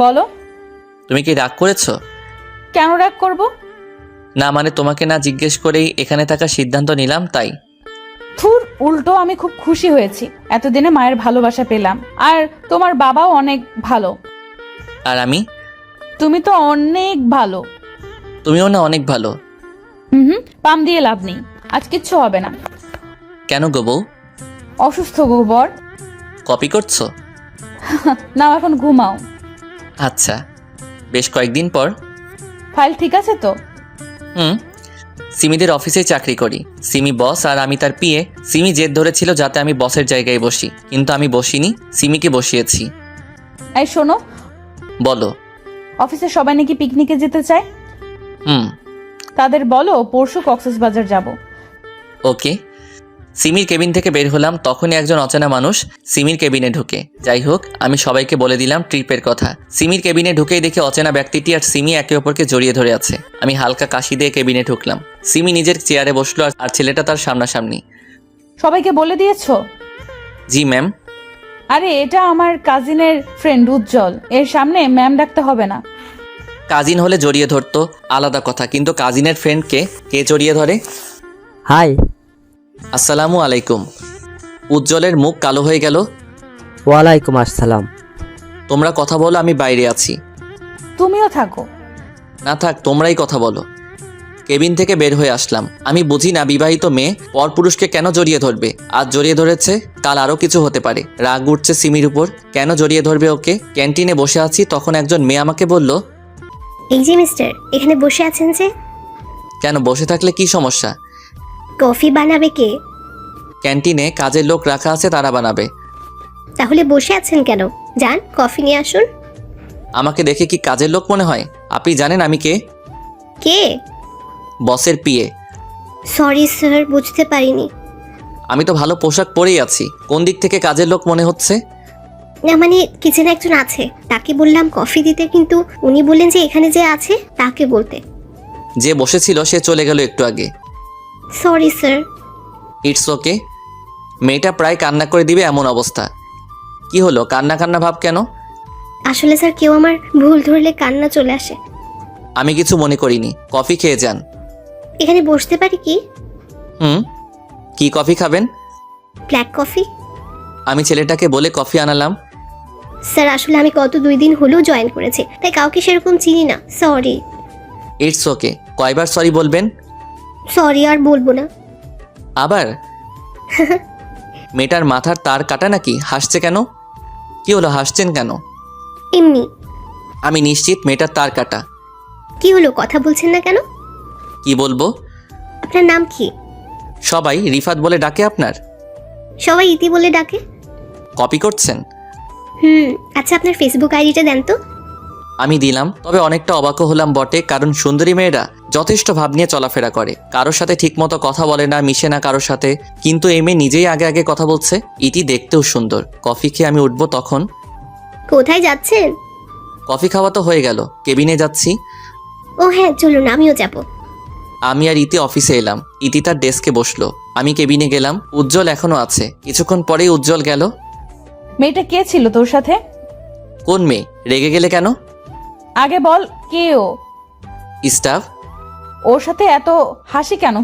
বলো। তুমি কি রাগ করেছো? কেন রাগ করব? না মানে তোমাকে না জিজ্ঞেস করেই এখানে থাকার সিদ্ধান্ত নিলাম, তাই। থুর, উল্টো আমি খুব খুশি হয়েছি। এতদিনে মায়ের ভালোবাসা পেলাম, আর তোমার বাবাও অনেক ভালো। আর আমি? তুমি তো অনেক ভালো। তুমিও না অনেক ভালো। পাম দিয়ে লাভ নেই, আজ কিচ্ছু হবে না। কেন গো বউ? অসুস্থ গোবর। কপি করছো? না, এখন ঘুমাও। আচ্ছা। বেশ কয়েকদিন পর। ফাইল ঠিক আছে তো? সিমিদের অফিসে চাকরি করি। সিমি বস আর আমি তার পিএ। সিমি জেদ ধরেছিল যাতে আমি বসের জায়গায় বসি, কিন্তু আমি বসিনি, সিমিকে বসিয়েছি। এই শোনো, বলো। অফিসে সবাই নাকি পিকনিকে যেতে চায়। তাদের বলো পরশু কক্সবাজার যাব। ওকে। সিমির কেবিন থেকে বের হলাম, তখনই একজন অচেনা মানুষ সিমির কেবিনে ঢুকে। যাই হোক, আমি সবাইকে বলে দিলাম ট্রিপের কথা। সিমির কেবিনে ঢুকেই দেখে অচেনা ব্যক্তিটি আর সিমি একে অপরকে জড়িয়ে ধরে আছে। আমি হালকা কাশি দিয়ে কেবিনে ঢুকলাম। সিমি নিজের চেয়ারে বসলো আর ছেলেটা তার সামনাসামনি। সবাইকে বলে দিয়েছো? জি ম্যাম। আরে এটা আমার কাজিনের ফ্রেন্ড উজ্জ্বল, এর সামনে ম্যাম ডাকতে হবে না। কাজিন হলে জড়িয়ে ধরতো, আলাদা কথা, কিন্তু কাজিনের ফ্রেন্ডকে কে জড়িয়ে ধরে? হাই। আসসালামু আলাইকুম। উজ্জ্বলের মুখ কালো হয়ে গেল। ওয়ালাইকুম আসসালাম। তোমরা কথা বলো, আমি বাইরে আছি। তুমিও থাকো। না থাক, তোমরাই কথা বলো। কেবিন থেকে বের হয়ে আসলাম। আমি বুঝি না বিবাহিত মেয়ে পরপুরুষকে কেন জড়িয়ে ধরবে। আজ জড়িয়ে ধরেছে, কাল আরও কিছু হতে পারে। রাগ উঠছে সিমির উপর। কেন জড়িয়ে ধরবে ওকে? ক্যান্টিনে বসে আছি, তখন একজন মেয়ে আমাকে বলল, এই যে মিস্টার, এখানে বসে আছেন যে? কেন বসে থাকলে কি সমস্যা? কফি বানাবে কে? ক্যান্টিনে কাজের লোক রাখা আছে, তারা বানাবে। তাহলে বসে আছেন কেন? যান কফি নিয়ে আসুন। আমাকে দেখে কি কাজের লোক মনে হয়? আপনি জানেন আমি কে? কে? বসের পিএ। সরি স্যার, বুঝতে পারিনি। আমি তো ভালো পোশাক পরেই আছি, কোন দিক থেকে কাজের লোক মনে হচ্ছে? না মানে কিচেনে একজন আছে, তাকে বললাম কফি দিতে, কিন্তু উনি বললেন যে এখানে যে আছে তাকে বলতে। যে বসেছিল সে চলে গেল একটু আগে। Sorry sir. It's okay. মেয়েটা প্রায় কান্না করে দিবে এমন অবস্থা। কি হলো, কান্না কান্না ভাব কেন? আসলে স্যার, কেউ আমার ভুল ধরলে কান্না চলে আসে। আমি কিছু মনে করিনি, কফি খেয়ে যান। এখানে বসতে পারি কি? কি কফি খাবেন? Black coffee. আমি ছেলেটাকে বলে কফি আনালাম। স্যার আসলে আমি গত 2 দিন হলো জয়েন করেছি, তাই কাউকে সেরকম চিনি না, সরি। It's okay. কয়বার সরি বলবেন? সরি, আর বলবো না। আবার মেয়েটার মাথার তার কাটা নাকি? হাসছে কেন? কি হলো, হাসছেন কেন? এমনি। আমি নিশ্চিত মেয়েটার তার কাটা। কি হলো, কথা বলছেন না কেন? কি বলবো? আপনার নাম কি? সবাই রিফাত বলে ডাকে আপনার? সবাই ইতি বলে ডাকে। কপি করছেন? আচ্ছা, আপনার ফেসবুক আইডিটা দেন তো। আমি দিলাম, তবে অনেকটা অবাকও হলাম বটে, কারণ সুন্দরী মেয়েরা যথেষ্ট ভাব নিয়ে চলাফেরা করে, কারোর সাথে ঠিকমতো কথা বলে না, মিশে না কারোর সাথে। কিন্তু এই মেয়ে নিজেই আগে আগে কথা বলছে। ইতি দেখতেও সুন্দর। কফি খেয়ে আমি উঠবো তখন। কোথায় যাচ্ছেন? কফি খাওয়া তো হয়ে গেল, কেবিনে যাচ্ছি। ও হ্যাঁ, চলুন, আমিও যাব। আমি আর ইতি অফিসে এলাম। ইতি তার ডেস্কে বসলো, আমি কেবিনে গেলাম। উজ্জ্বল এখনো আছে। কিছুক্ষণ পরেই উজ্জ্বল গেল। মেয়েটা কে ছিল তোর সাথে? কোন মেয়ে? রেগে গেলে কেন? আগে বল, কে ও? স্টাফ। ওর সাথে এত হাসি কেন?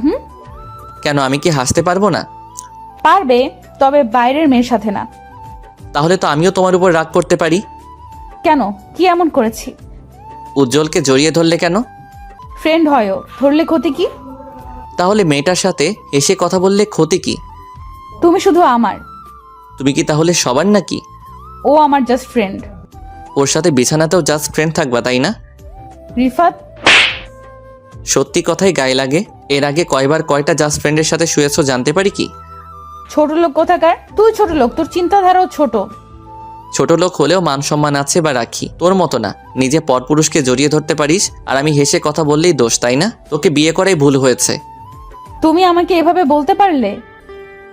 কেন, আমি কি হাসতে পারবো না? পারবে, তবে বাইরের মেয়ের সাথে না। তাহলে তো আমিও তোমার উপর রাগ করতে পারি। কেন, কি এমন করেছি? উজ্জ্বলকে জড়িয়ে ধরলে কেন? ফ্রেন্ড হয়ও, ধরলে ক্ষতি কি? তাহলে মেয়েটার সাথে এসে কথা বললে ক্ষতি কি? তুমি শুধু আমার। তুমি কি তাহলে সবার নাকি? ও আমার জাস্ট ফ্রেন্ড। ওর সাথে বিছানাতেও জাস্ট ফ্রেন্ড থাকবা, তাই না? রিফাত, সত্যি কথাই গায়ে লাগে। এর আগে কয়বার কয়টা জাস্ট ফ্রেন্ডের সাথে শুয়েছো জানতে পারি কি? ছোট লোক কোথাকার? তুই ছোট লোক, তোর চিন্তাধারাও ছোট। ছোট লোক হলেও মান সম্মান আছে বা রাখি, তোর মতো না। নিজে পরপুরুষকে জড়িয়ে ধরতে পারিস, আর আমি হেসে কথা বললেই দোষ, তাই না? তোকে বিয়ে করাই ভুল হয়েছে। তুমি আমাকে এভাবে বলতে পারলে?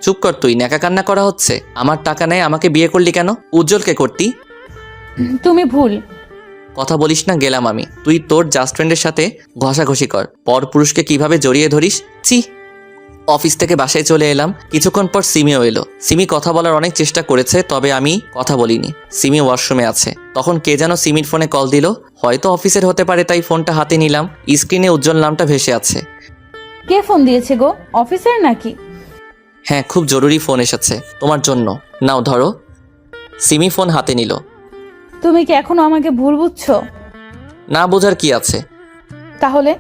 চুপ কর তুই, ন্যাকা কান্না করা হচ্ছে। আমার টাকা নেয় আমাকে বিয়ে করলি কেন? উজ্জ্বলকে করতি। তুমি ভুল। কথা বলিস না, গেলাম আমি। তুই তোর জাস্ট ফ্রেন্ডের সাথে ঘষাঘষি কর, পরপুরুষকে কিভাবে জড়িয়ে ধরিস। ছি। অফিস থেকে বাসায় চলে এলাম। কিছুক্ষণ পর সিমিও এলো। সিমি কথা বলার অনেক চেষ্টা করেছে, তবে আমি কথা বলিনি। সিমি ওয়াশরুমে আছে। তখন কে যেন সিমির ফোনে কল দিল। হয়তো অফিসের হতে পারে, তাই ফোনটা হাতে নিলাম। স্ক্রিনে উজ্জ্বল নামটা ভেসে আছে। কে ফোন দিয়েছে গো? অফিসের নাকি? হ্যাঁ, খুব জরুরি ফোন এসেছে তোমার জন্য। নাও ধরো। সিমি ফোন হাতে নিল। তুমি কি এখনো আমাকে ভুল বুঝছো? না বোঝার কি আছে? তাহলে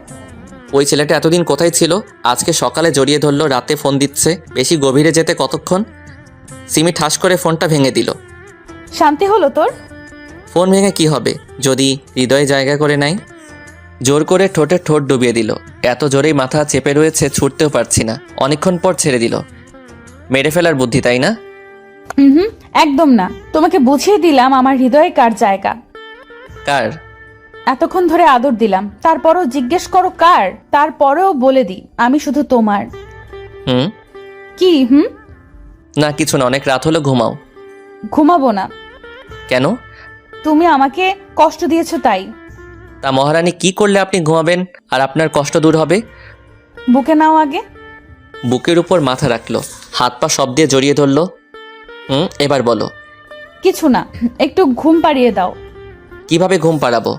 ওই ছেলেটা এতদিন কোথায় ছিল? আজকে সকালে জড়িয়ে ধরলো, রাতে ফোন দিচ্ছে। বেশি গভীরে যেতে কতক্ষণ? সিমি ঠাস করে ফোনটা ভেঙে দিল। শান্তি হলো তোর? ফোন ভেঙে কি হবে যদি হৃদয়ে জায়গা করে নাই? জোর করে ঠোঁটে ঠোঁট ডুবিয়ে দিল। এত জোরেই মাথা চেপে রয়েছে, ছুটতেও পারছি না। অনেকক্ষণ পর ছেড়ে দিল। মেরে ফেলার বুদ্ধি, তাই না? একদম না। তোমাকে বুঝিয়ে দিলাম আমার হৃদয়ে কার জায়গা। কার? এতক্ষণ ধরে আদর দিলাম, তারপরেও জিজ্ঞেস করো কার? তারপরেও বলে দিই, আমি শুধু তোমার। কি? না কিছু না, অনেক রাত হলো, ঘুমাও। ঘুমাবো না। কেন? তুমি আমাকে কষ্ট দিয়েছো তাই। তা মহারানী, কি করলে আপনি ঘুমাবেন আর আপনার কষ্ট দূর হবে? বুকে নাও আগে। বুকের উপর মাথা রাখলো, হাত পা সব দিয়ে জড়িয়ে ধরলো। এবার বলো। কিছু না, একটু ঘুম পাড়িয়ে দাও। কিভাবে ঘুম পাড়াবো?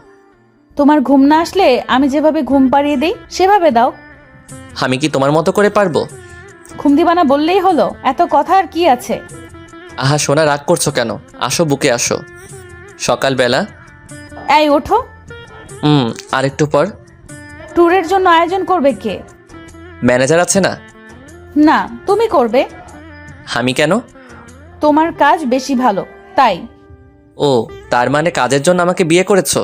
তোমার ঘুম না আসলে আমি যেভাবে ঘুম পাড়িয়ে দেই সেভাবে দাও। আমি কি তোমার মতো করে পারবো? ঘুম দিবা না বললেই হলো, এত কথা আর কি আছে? আহা সোনা, রাগ করছো কেন? আসো, বুকে আসো। সকালবেলা। এই ওঠো। আর একটু পর। ট্যুরের জন্য আয়োজন করবে কে? ম্যানেজার আছে না? না, তুমি করবে। আমি কেন? তোমার কাজ বেশি ভালো তাই। ও, তার মানে কাজের জন্য আমাকে বিয়ে করেছো?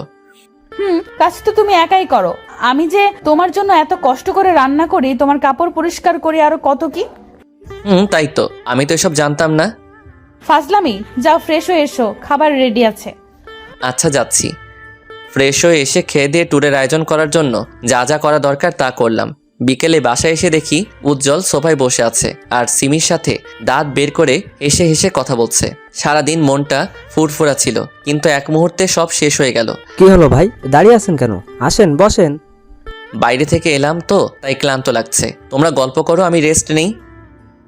কাজ তো তুমি একাই করো। আমি যে তোমার জন্য এত কষ্ট করে রান্না করি, তোমার কাপড় পরিষ্কার করি, আরো কত কি। তাই তো, আমি তো এসব জানতাম না। ফাজলামি। যাও ফ্রেশ হয়ে এসো, খাবার রেডি আছে। আচ্ছা যাচ্ছি। ফ্রেশ হয়ে এসে খেয়ে দিয়ে ট্যুরের আয়োজন করার জন্য যা যা করা দরকার তা করলাম। বিকেলে বাসায় এসে দেখি উজ্জ্বল সোফায় বসে আছে আর সিমির সাথে দাঁত বের করে হেসে হেসে কথা বলছে। সারাদিন মনটা ফুরফুরা ছিল, কিন্তু এক মুহূর্তে সব শেষ হয়ে গেল। কি হলো ভাই, দাঁড়িয়ে আছেন কেন? আসেন, বসেন। বাইরে থেকে এলাম তো, তাই ক্লান্ত লাগছে। তোমরা গল্প করো, আমি রেস্ট নেই।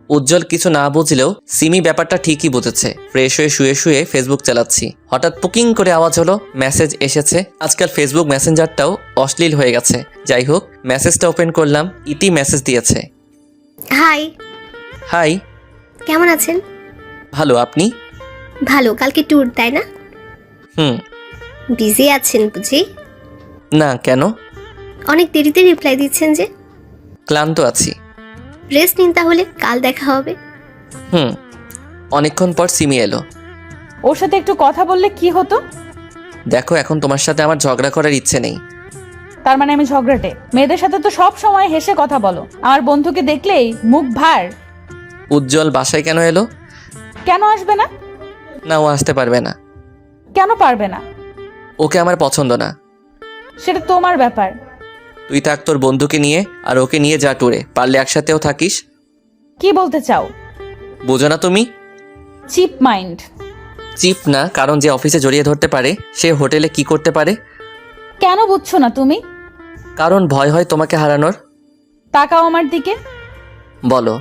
উজ্জ্বল কিছু না বুঝলেও সিমি ব্যাপারটা ঠিকই বুঝেছে। ফ্রেশ হয়ে শুয়ে শুয়ে ফেসবুক চালাচ্ছি। হঠাৎ পুকিং করে আওয়াজ হলো, মেসেজ এসেছে। আজকাল ফেসবুক মেসেঞ্জারটাও অশ্লীল হয়ে গেছে। যাই হোক, মেসেজটা ওপেন করলাম। ইতি মেসেজ দিয়েছে। হাই। হাই। কেমন আছেন? ভালো, আপনি? ভালো। কালকে ট্যুর, তাই না? বিজি আছেন বুঝি? না, কেন? অনেক দেরিতে রিপ্লাই দিচ্ছেন যে। ক্লান্ত আছি। রেস্ট নিন তাহলে, কাল দেখা হবে। হুম। অনেকক্ষণ পর সিমি এলো। ওর সাথে একটু কথা বললে কি হতো? দেখো, এখন তোমার সাথে আমার ঝগড়া করার ইচ্ছে নেই। তার মানে আমি ঝগড়াটে? মেয়েদের সাথে তো সব সময় হেসে কথা বলো, আমার বন্ধুকে দেখলেই মুখ ভার। উজ্জ্বল বাসায় কেন এলো? কেন আসবে না? না, ও আসতে পারবে না। কেন পারবে না? ওকে আমার পছন্দ না। সেটা তোমার ব্যাপার। তুই থাক তোর বন্ধুকে নিয়ে, আর ওকে নিয়ে যা ট্যুরে, পারলে একসাথেও থাকিস। কি বলতে চাও? বোঝো না তুমি? Chip mind. চিপ না, কারণ যে অফিসে জড়িয়ে ধরতে পারে সে হোটেলে কি করতে পারে। কেন বুঝছো না তুমি? কারণ ভয় হয় তোমাকে হারানোর। তাকাও আমার দিকে। বলো।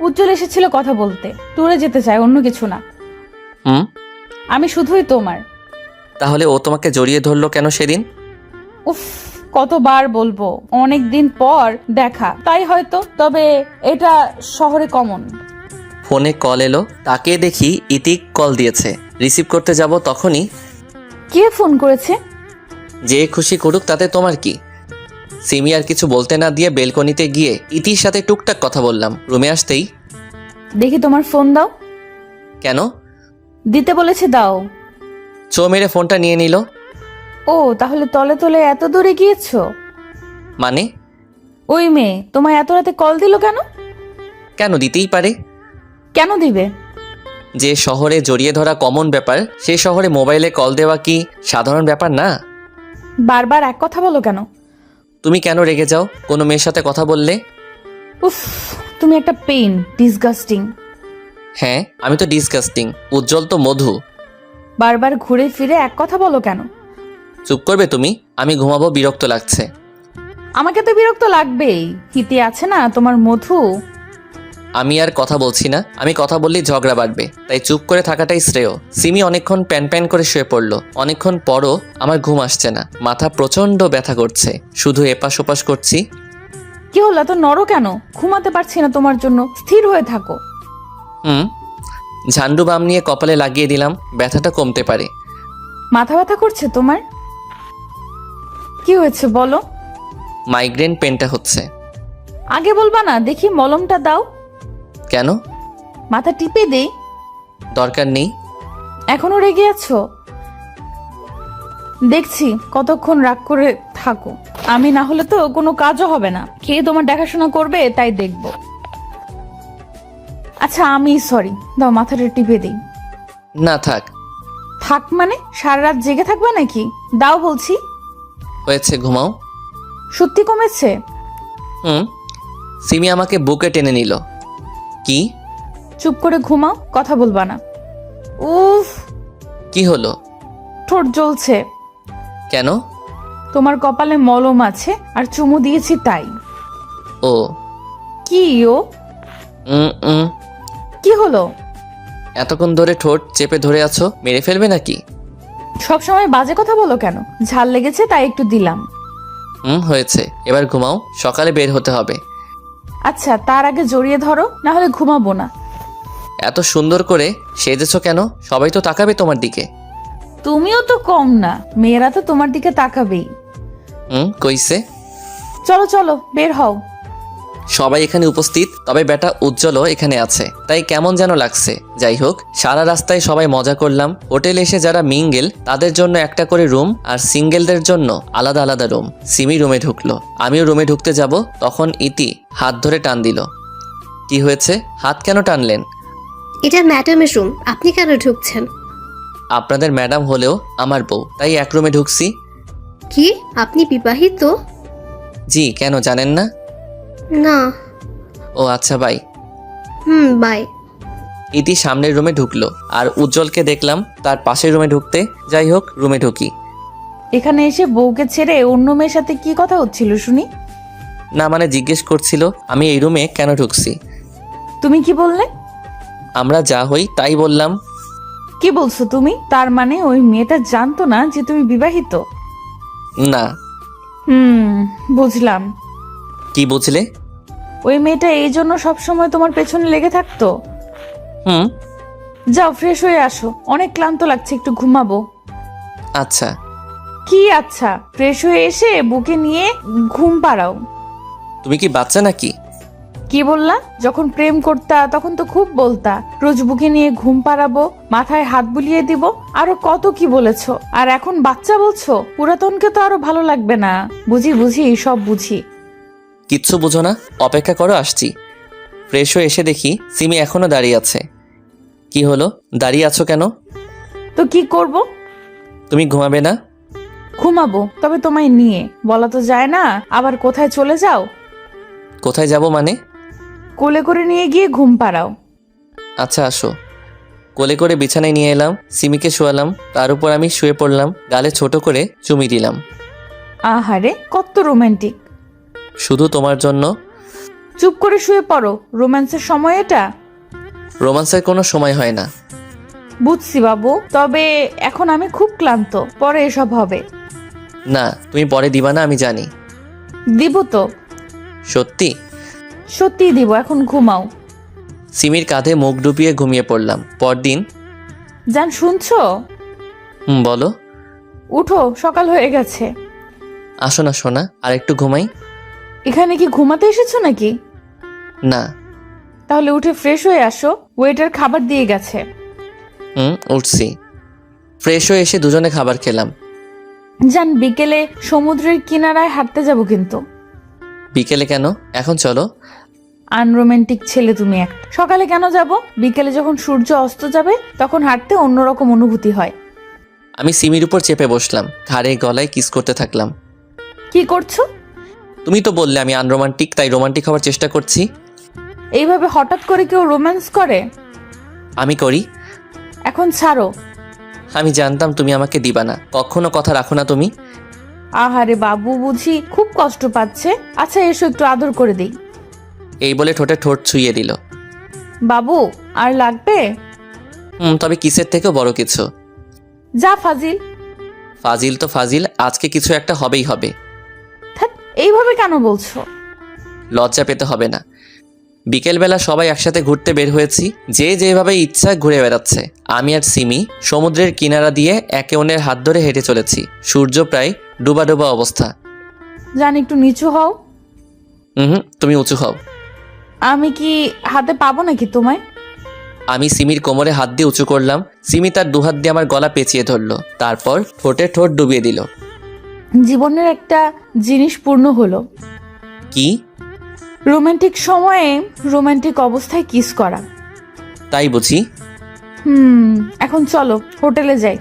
উজ্জ্বল এসেছিল কথা বলতে, ট্যুরে যেতে চায়, অন্য কিছু না। হুম। আমি শুধুই তোমার। তাহলে ও তোমাকে জড়িয়ে ধরলো কেন সেদিন? উফ, কতবার বলবো, অনেক দিন পর দেখা তাই হয়তো, তবে এটা শহরে কমন। ফোনে কল এলো, তাকে দেখি ইতিক কল দিয়েছে। রিসিভ করতে যাব তখনই। কে ফোন করেছে? যে খুশি করুক, তাতে তোমার কি? সিমি আর কিছু বলতে না দিয়ে বেলকনিতে গিয়ে ইতির সাথে টুকটাক কথা বললাম। রুমে আসতেই দেখি তোমার ফোন দাও। কেন? দিতে বলেছে, দাও। চো মেরে ফোনটা নিয়ে নিল। ও, তাহলে তলে তলে এত দূরে গিয়েছো? মানে? ওই মেয়ে তোমায় এত রাতে কল দিল কেন? কেন দিতেই পারে। কেন দিবে? যে শহরে জড়িয়ে ধরা কমন ব্যাপার, সেই শহরে মোবাইলে কল দেওয়া কি সাধারণ ব্যাপার না? বারবার এক কথা বলো কেন? তুমি কেন রেগে যাও কোনো মেয়ের সাথে কথা বললে? উফ, তুমি একটা পেইন, ডিসগাস্টিং। হ্যাঁ, আমি তো ডিসকাস্টিং, উজ্জ্বল তো মধু। বারবার ঘুরে ফিরে এক কথা বলো কেন? চুপ করবে তুমি? আমি ঘুমাবো, বিরক্ত লাগছে। আমাকে তো বিরক্ত লাগবেই, হিতে আছে না তোমার মধু। আমি আর কথা বলছি না, আমি কথা বললেই ঝগড়া বাড়বে, তাই চুপ করে থাকাটাই শ্রেয়। সিমি অনেকক্ষণ প্যান প্যান করে শুয়ে পড়লো। অনেকক্ষণ পরও আমার ঘুম আসছে না, মাথা প্রচন্ড ব্যথা করছে, শুধু এপাশ ওপাশ করছি। কি হলো, এত নড়ো কেন? ঘুমাতে পারছি না তোমার জন্য, স্থির হয়ে থাকো। ঝান্ডু বাম নিয়ে কপালে লাগিয়ে দিলাম, ব্যথাটা কমতে পারে। মাথা ব্যথা করছে তোমার? কি হয়েছে বলো? মাইগ্রেন পেনটা হচ্ছে। আগে বলবা না? দেখি মলমটা দাও। কেন? মাথা টিপে দেই। দরকার নেই। এখনো রেগে আছো? দেখছি কতক্ষণ রাগ করে থাকো। আমি না হলে তো কোনো কাজও হবে না, খেয়ে তোমার দেখাশোনা করবে তাই দেখবো। আচ্ছা, আমি সরি, দাও মাথাটা টিপে দিই। না থাক। থাক মানে? সারা রাত জেগে থাকবে নাকি? দাও বলছি। হয়েছে, ঘুমাও। সত্যি কমেছে? সিমি আমাকে বুকে টেনে নিল। কি? চুপ করে ঘুমাও, কথা বলবা না। উফ, কি হলো? ঠোঁট জ্বলছে। কেন? তোমার কপালে মলম আছে আর চুমু দিয়েছি তাই। ও। কি ও? কি হলো? এতক্ষণ ধরে ঠোঁট চেপে ধরে আছো, মেরে ফেলবে নাকি? সবসময় বাজে কথা বলো কেন? ঝাল লেগেছে তাই একটু দিলাম। হয়েছে, এবার ঘুমাও, সকালে বের হতে হবে। আচ্ছা, তার আগে জড়িয়ে ধরো, না হলে ঘুমাবো না। এত সুন্দর করে সেজেছো কেন? সবাই তো তাকাবে তোমার দিকে। তুমিও তো কম না, মেয়েরা তো তোমার দিকে তাকাবেই। কইছে? চলো চলো, বের হও। সবাই এখানে উপস্থিত, তবে বেটা উজ্জ্বলও এখানে আছে, তাই কেমন যেন লাগছে। যাই হোক, সারা রাস্তায় সবাই মজা করলাম। হোটেলে এসে যারা মিঙ্গেল তাদের জন্য একটা করে রুম, আর সিঙ্গেলদের জন্য আলাদা আলাদা রুম। সিমি রুমে ঢুকলো, আমিও রুমে ঢুকতে যাব, তখন ইতি হাত ধরে টান দিল। কি হয়েছে? হাত কেন টানলেন? এটা ম্যাডামের রুম, আপনি কেন ঢুকছেন? আপনাদের ম্যাডাম হলেও আমার বউ, তাই এক রুমে ঢুকছি। কি আপনি বিবাহিত? জি, কেন জানেন না? না। ও আচ্ছা, বাই। বাই। ইতি সামনের রুমে ঢুকলো, আর উজ্জ্বলকে দেখলাম তার পাশের রুমে ঢুকতে। যাই হোক, রুমে ঢুকি। এখানে এসে বউকে ছেড়ে অন্য মেয়ের সাথে কি কথা হচ্ছিল শুনি? না মানে জিজ্ঞেস করছিল আমি এই রুমে কেন ঢুকছি। তুমি কি বললে? আমরা যা হই তাই বললাম। কি বলছো তুমি? তার মানে ওই মেয়েটা জানতো না যে তুমি বিবাহিত? না। বুঝলাম। কি বুঝলে? ওই মেয়েটা এই জন্য সবসময় তোমার পেছনে লেগে থাকতো? যাও ফ্রেশ হয়ে আসো, অনেক ক্লান্ত লাগছে, একটু ঘুমাবো। আচ্ছা। কি আচ্ছা? ফ্রেশ হয়ে এসে বুকে নিয়ে ঘুম পাড়াও। তুমি কি বাচ্চা নাকি? কি বললা? যখন প্রেম করতা তখন তো খুব বলতা, রোজ বুকে নিয়ে ঘুম পাড়াবো, মাথায় হাত বুলিয়ে দিব, আরো কত কি বলেছো। আর এখন বাচ্চা বলছো? পুরাতনকে তো আরো ভালো লাগবে না। বুঝি বুঝি, সব বুঝি। কিচ্ছু বুঝো না, অপেক্ষা করো, আসছি। ফ্রেশ হয়ে এসে দেখি সিমি এখনো দাঁড়িয়ে আছে। কি হলো, দাঁড়িয়ে আছো কেন? তো কি করব? তুমি ঘুমাবে না? ঘুমাবো, তবে তোমায় নিয়ে। বলা তো যায় না, আবার কোথায় চলে যাও। কোথায় যাব মানে? কোলে করে নিয়ে গিয়ে ঘুম পাড়াও। আচ্ছা আসো। কোলে করে বিছানায় নিয়ে এলাম, সিমিকে শোয়ালাম, তার উপর আমি শুয়ে পড়লাম, গালে ছোট করে চুমি দিলাম। আহারে, কত রোমান্টিক। শুধু তোমার জন্য। চুপ করে শুয়ে পড়ো, রোম্যান্সের সময় এটা। রোমান্সের কোনো সময় হয় না। বুঝছি বাবু, তবে এখন আমি খুব ক্লান্ত, পরে এসব হবে। না, তুমি পরে দিবা না, আমি জানি। দিব তো। সত্যি? সত্যিই দিব, এখন ঘুমাও। সিমির কাঁধে মুখ ডুবিয়ে ঘুমিয়ে পড়লাম। পরদিন। জান, শুনছো? বলো। উঠো, সকাল হয়ে গেছে। আসো না সোনা, আর একটু ঘুমাই। এখানে কি ঘুমাতে এসেছো নাকি? না। তাহলে উঠে ফ্রেশ হয়ে আসো, ওয়েটার খাবার দিয়ে গেছে। উঠছি। ফ্রেশ হয়ে এসে দুজনে খাবার খেলাম। জান, বিকেলে সমুদ্রের কিনারায় হাঁটতে যাব কিন্তু। বিকেলে কেন? এখন চলো। আনরোমান্টিক ছেলে তুমি এক। সকালে কেন যাব? বিকেলে যখন সূর্য অস্ত যাবে তখন হাঁটতে অন্যরকম অনুভূতি হয়। আমি সিমির উপর চেপে বসলাম, ঘাড়ে গলায় কিস করতে থাকলাম। কি করছো? তুমি তো বললে আমি আনরোমান্টিক, তাই রোমান্টিক হওয়ার চেষ্টা করছি। এইভাবে হঠাৎ করে কেউ রোম্যান্স করে? আমি করি। এখন ছাড়ো। আমি জানতাম তুমি আমাকে দিবা না, কখনো কথা রাখো না তুমি। আহারে বাবু, বুঝি খুব কষ্ট পাচ্ছে। আচ্ছা এসো, একটু আদর করে দিই। এই বলে ঠোঁটে ঠোঁট ছুঁয়ে দিল। বাবু, আর লাগবে? তবে কিসের থেকেও বড় কিছু। যা ফাজিল। ফাজিল তো ফাজিল, আজকে কিছু একটা হবেই হবে। ধ্যাৎ, এইভাবে কেন বলছো? লজ্জা পেতে হবে না। বিকেলবেলা সবাই একসাথে ঘুরতে বের হয়েছি, যে যেভাবে ইচ্ছা ঘুরে বেড়াচ্ছে। আমি আর সিমি সমুদ্রের কিনারা দিয়ে একে অন্যের হাত ধরে হেঁটে চলেছি। সূর্য প্রায় ডুবা ডুবা অবস্থা। জান, একটু নিচু হও। তুমি উঁচু হও। আমি কি হাতে পাবো নাকি তোমায়? আমি সিমির কোমরে হাত দিয়ে উঁচু করলাম। সিমি তার দুহাত দিয়ে আমার গলা পেঁচিয়ে ধরলো, তারপর ঠোঁটে ঠোঁট ডুবিয়ে দিল। জীবনের একটা জিনিস পূর্ণ হলো। কি? রোমান্টিক সময়ে রোমান্টিক অবস্থায় কিস করা। তাই বুঝি। এখন চলো হোটেলে যাই।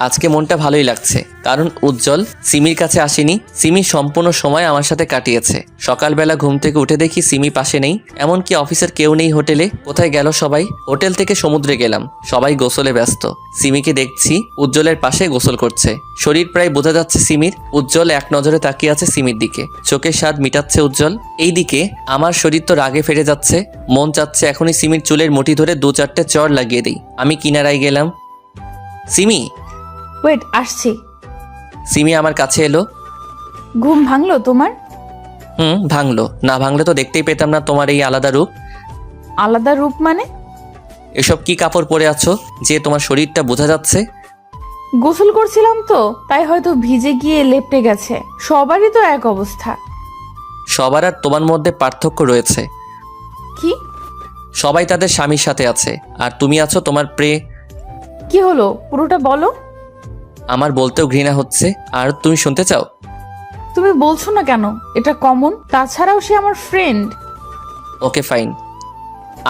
আজকে মনটা ভালোই লাগছে, কারণ উজ্জ্বল সিমির কাছে আসেনি। সিমি সম্পূর্ণ সময় আমার সাথে কাটিয়েছে। সকালবেলা ঘুম থেকে উঠে দেখি সিমি পাশে নেই, এমনকি অফিসের কেউ নেই হোটেলে। কোথায় গেল সবাই? হোটেল থেকে সমুদ্রে গেলাম, সবাই গোসলে ব্যস্ত। সিমিকে দেখছি উজ্জ্বলের পাশে গোসল করছে। শরীর প্রায় বোঝা যাচ্ছে সিমির। উজ্জ্বল এক নজরে তাকিয়ে আছে সিমির দিকে, চোখের স্বাদ মিটাচ্ছে উজ্জ্বল। এইদিকে আমার শরীর তো রাগে ফেটে যাচ্ছে, মন চাচ্ছে এখনই সিমির চুলের মুঠি ধরে 2-4টে চড় লাগিয়ে দিই। আমি কিনারায় গেলাম। সিমি। ওয়েট, আসছি। সিমি আমার কাছে এলো। ঘুম ভাঙলো তোমার? ভাঙলো। না ভাঙলে তো দেখতেই পেতাম না তোমার এই আলাদা রূপ। আলাদা রূপ মানে? এসব কি কাপড় পরে আছো যে তোমার শরীরটা বোঝা যাচ্ছে? গোসল করছিলাম তো, তাই হয়তো ভিজে গিয়ে লেপটে গেছে। সবারই তো এক অবস্থা। সবার আর তোমার মধ্যে পার্থক্য রয়েছে। কি? সবাই তাদের স্বামীর সাথে আছে, আর তুমি আছো তোমার কি হলো, পুরোটা বলো। আমার বলতেও ঘৃণা হচ্ছে, আর তুমি শুনতে চাও? তুমি বলছো না কেন? এটা কমন। তাছাড়াও সে আমার ফ্রেন্ড। Okay fine.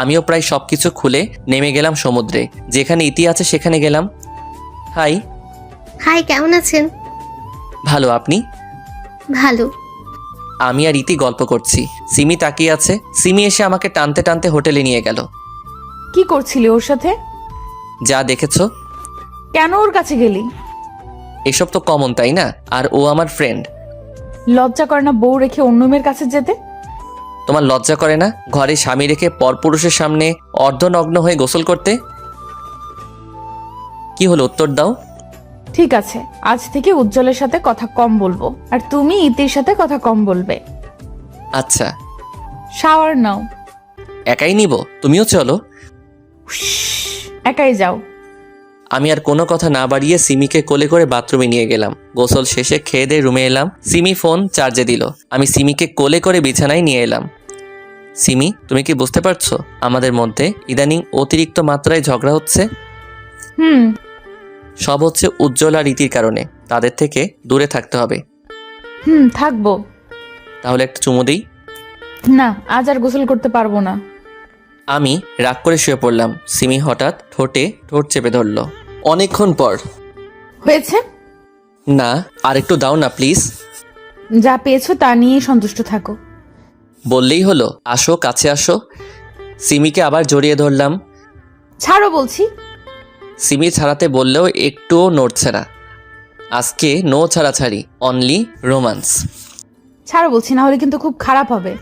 আমিও প্রায় সবকিছু খুলে নেমে গেলাম সমুদ্রে। যেখানে ইতি আছে সেখানে গেলাম। হাই। হাই, কেমন আছেন? ভালো, আপনি? ভালো। আমি আর ইতি গল্প করছি, সিমি তাকিয়ে আছে। সিমি এসে আমাকে টানতে টানতে হোটেলে নিয়ে গেল। কি করছিলি ওর সাথে? যা দেখেছো। কেন ওর কাছে গেলি? এসব তো কমন, তাই না? আর ও আমার ফ্রেন্ড। লজ্জা করে না বউ রেখে অন্য মেয়ের কাছে যেতে? তোমার লজ্জা করে না ঘরে স্বামী রেখে পরপুরুষের সামনে অর্ধনগ্ন হয়ে গোসল করতে? কি হলো, উত্তর দাও। ঠিক আছে, আজ থেকে উজ্জ্বলের সাথে কথা কম বলবো, আর তুমি ইতির সাথে কথা কম বলবে। আচ্ছা। শাওয়ার নাও। একাই নিব? তুমিও চলো। একাই যাও। আমি আর কোনো কথা না বাড়িয়ে সিমিকে কোলে করে বাথরুমে নিয়ে গেলাম। গোসল শেষে খেয়ে দিয়ে রুমে এলাম। সিমি ফোন চার্জে দিল। আমি সিমিকে কোলে করে বিছানায় নিয়ে এলাম। সিমি, তুমি কি বুঝতে পারছো আমাদের মধ্যে ইদানিং অতিরিক্ত মাত্রায় ঝগড়া হচ্ছে? হুম। সব হচ্ছে উজ্জ্বল আর রীতির কারণে। তাদের থেকে দূরে থাকতে হবে। থাকবো। তাহলে একটা চুমু দিই। না, আজ আর গোসল করতে পারবো না। আমি রাগ করে শুয়ে পড়লাম। সিমি হঠাৎ ঠোঁটে ঠোঁট চেপে ধরল। অনেকক্ষণ পর। হয়েছে? না, আর একটু দাও না প্লিজ। যা পেয়েছো তা নিয়ে সন্তুষ্ট থাকো। বললেই হলো, আসো কাছে আসো। সিমিকে আবার জড়িয়ে ধরলাম। ছাড়ো বলছি। সিমি ছাড়াতে বললেও একটুও নড়ছে না। আজকে নো ছাড়াছাড়ি, অনলি রোমান্স। ছাড়ো বলছি, না হলে কিন্তু খুব খারাপ হবে।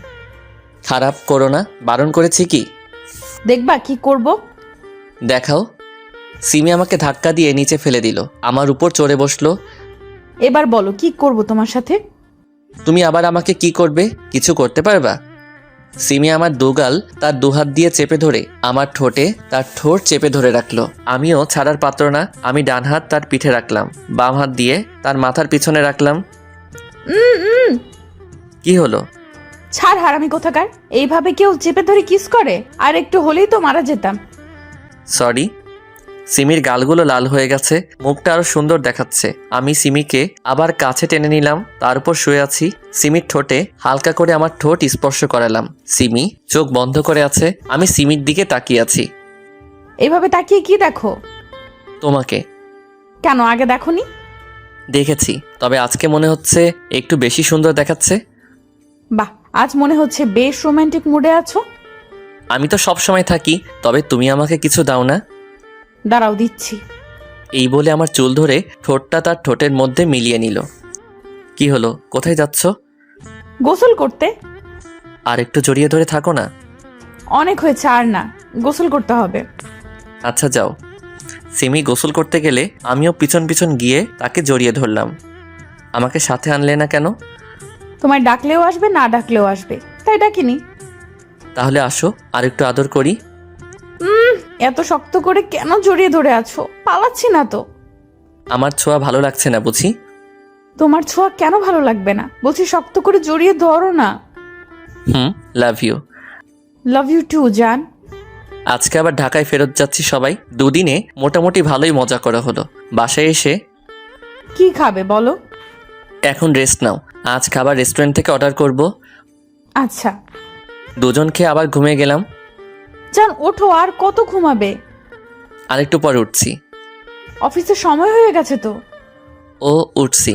খারাপ করো না, বারণ করেছি কি? দেখবা কি করব। দেখাও। সিমি আমাকে ধাক্কা দিয়ে নিচে ফেলে দিল। আমার উপর চড়ে বসলো। এবার বলো কি করব তোমার সাথে। তুমি আবার আমাকে কি করবে? কিছু করতে পারবা? সিমি আমার দুগাল তার দুহাত দিয়ে চেপে ধরে আমার ঠোঁটে তার ঠোঁট চেপে ধরে রাখলো। আমিও ছাড়ার পাত্র না। আমি ডান হাত তার পিঠে রাখলাম, বাম হাত দিয়ে তার মাথার পিছনে রাখলাম। কি হলো? ছাড় হারামি কোথাকার। এইভাবে কেউ চেপে ধরে কিস করে? আর একটু হলেই তো মারা যেতাম। সরি। সিমির গালগুলো লাল হয়ে গেছে, মুখটা আরো সুন্দর দেখাচ্ছে। আমি সিমিকে আবার কাছে টেনে নিলাম। তার উপর শুয়ে আছি। সিমির ঠোঁটে হালকা করে আমার ঠোঁট স্পর্শ করালাম। সিমি চোখ বন্ধ করে আছে। আমি সিমির দিকে তাকিয়ে আছি। এইভাবে তাকিয়ে কি দেখো? তোমাকে। কেন আগে দেখোনি? দেখেছি, তবে আজকে মনে হচ্ছে একটু বেশি সুন্দর দেখাচ্ছে। বাহ, আজ মনে হচ্ছে বেশ রোমান্টিক মুডে আছো। আমি তো সব সময় থাকি, তবে তুমি আমাকে কিছু দাও না? দাঁড়াও দিচ্ছি। এই বলে আমার চুল ধরে ঠোঁটটা তার ঠোঁটের মধ্যে মিলিয়ে নিল। কি হলো? কোথায় যাচ্ছ? গোসল করতে। আর একটু জড়িয়ে ধরে থাকো না। অনেক হয়েছে, আর না, গোসল করতে হবে। আচ্ছা যাও। সিমি গোসল করতে গেলে আমিও পিছন পিছন গিয়ে তাকে জড়িয়ে ধরলাম। আমাকে সাথে আনলে না কেন? তোমায় ডাকলেও আসবে, না ডাকলেও আসবে, তাই ডাকিনি। তাহলে আসো, আর একটু আদর করি। এত শক্ত করে কেন জড়িয়ে ধরে আছো? পালাচ্ছি না তো। আমার ছোঁয়া ভালো লাগছে না বুঝি? তোমার ছোঁয়া কেন ভালো লাগবে না? বলছি শক্ত করে জড়িয়ে ধরো না। Love you. Love you too জান। আজকে আবার ঢাকায় ফেরত যাচ্ছি সবাই। দুদিনে মোটামুটি ভালোই মজা করা হলো। বাসায় এসে কি খাবে বলো? এখন রেস্ট নাও। আজ খাবার রেস্টুরেন্ট থেকে অর্ডার করব। আচ্ছা। দুজন খেয়ে আবার ঘুমিয়ে গেলাম। জান ওঠো, আর কত ঘুমাবে? আরেকটু পর উঠছি। অফিসের সময় হয়ে গেছে তো। ও উঠছি।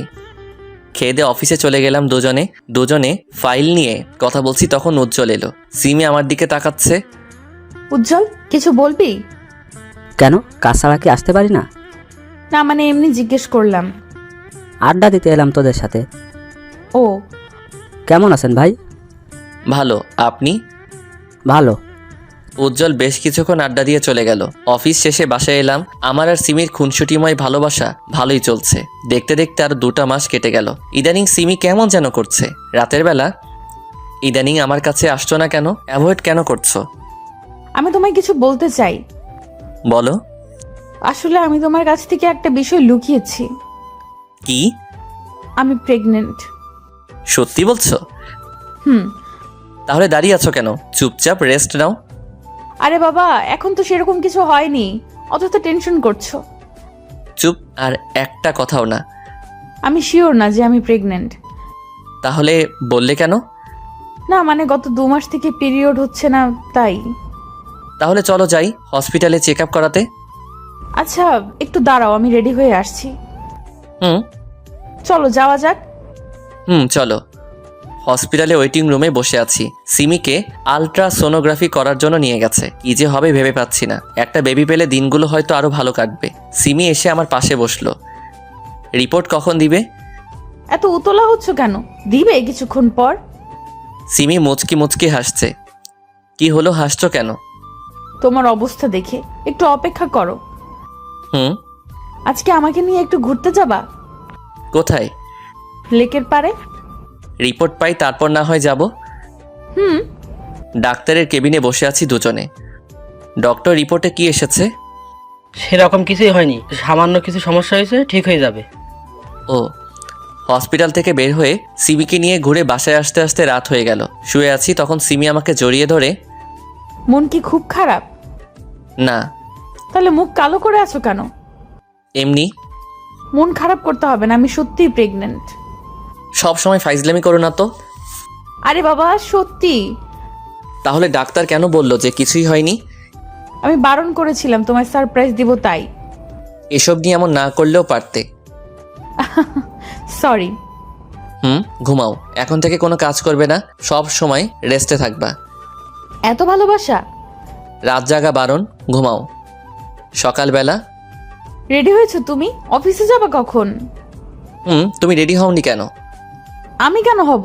খেয়ে দিয়ে অফিসে চলে গেলাম। দুজনে ফাইল নিয়ে কথা বলছি, তখন উজ্জ্বল এলো। সিমি আমার দিকে তাকাচ্ছে। উজ্জ্বল, কিছু বলবি? কেন, কাজ ছাড়া কি আসতে পারি না? না মানে এমনি জিজ্ঞেস করলাম। আড্ডা দিতে এলাম তোদের সাথে। ও। কেমন আছেন ভাই? ভালো, আপনি? ভালো। উজ্জ্বল বেশ কিছুক্ষণ আড্ডা দিয়ে চলে গেল। অফিস শেষে বাসায় এলাম। আমার আর সিমির খুনসুটিময় ভালোবাসা ভালোই চলছে। দেখতে দেখতে আর 2টা মাস কেটে গেল। ইদানিং সিমি কেমন যেন করছে। রাতের বেলা ইদানিং আমার কাছে আসছো না কেন? অ্যাভয়েড কেন করছো? আমি তোমায় কিছু বলতে চাই। বলো। আসলে আমি তোমার কাছ থেকে একটা বিষয় লুকিয়েছি। কি? আমি প্রেগনেন্ট। সত্যি বলছো? হুম। তাহলে দাঁড়িয়ে আছো কেন? চুপচাপ রেস্ট নাও। আরে বাবা, এখন তো সেরকম কিছু হয়নি, অথচ টেনশন করছো। চুপ, আর একটা কথাও না। আমি শিওর না যে আমি প্রেগনেন্ট। তাহলে বললে কেন? না মানে গত 2 মাস থেকে পিরিয়ড হচ্ছে না, তাই। তাহলে চলো যাই হসপিটালে চেক আপ করাতে। আচ্ছা একটু দাঁড়াও, আমি রেডি হয়ে আসছি। চলো যাওয়া যাক। চলো। হসপিটালে ওয়েটিং রুমে বসে আছি। সিমিকে আলট্রাসোনোগ্রাফি করার জন্য নিয়ে গেছে। কি যে হবে ভেবে পাচ্ছি না। একটা বেবি পেলে দিনগুলো হয়তো আরো ভালো কাটবে। সিমি এসে আমার পাশে বসলো। রিপোর্ট কখন দিবে? এত উতলা হচ্ছ কেন? দিবে কিছুক্ষণ পর। সিমি মুচকি মুচকি হাসছে। কি হলো, হাসছো কেন? তোমার অবস্থা দেখে। একটু অপেক্ষা করো। আজকে আমাকে নিয়ে একটু ঘুরতে যাবা? কোথায়? লেকের পারে। রিপোর্ট পাই তারপর না হয় যাব। ডাক্তারের কেবিনে বসে আছি দুজনে। ডক্টর রিপোর্টে কি এসেছে? সেরকম কিছুই হয়নি, সামান্য কিছু সমস্যা হয়েছে, ঠিক হয়ে যাবে। ও, হসপিটাল থেকে বের হয়ে সিমিকে নিয়ে ঘুরে বাসায় আসতে আসতে রাত হয়ে গেল। শুয়ে আছি, তখন সিমি আমাকে জড়িয়ে ধরে, মন কি খুব খারাপ? না তাহলে মুখ কালো করে আছো কেন? এমনি। মন খারাপ করতে হবে না, আমি সত্যিই প্রেগনেন্ট। সব সময় ফাইজলামি করো না তো। আরে বাবা সত্যি। তাহলে ডাক্তার কেন বললো যে কিছুই হয়নি? আমি বারণ করেছিলাম তোমায় সারপ্রাইজ দিব তাই। এসব নিয়ে এমন না করলেও পারতে। সরি। ঘুমাও, এখন থেকে কোনো কাজ করবে না, সব সময় রেস্টে থাকবা। এত ভালোবাসা? রাত জাগা বারণ, ঘুমাও। সকালবেলা রেডি হয়েছো তুমি? অফিসে যাবা কখন? তুমি রেডি হওনি কেন? আমি কেন হব?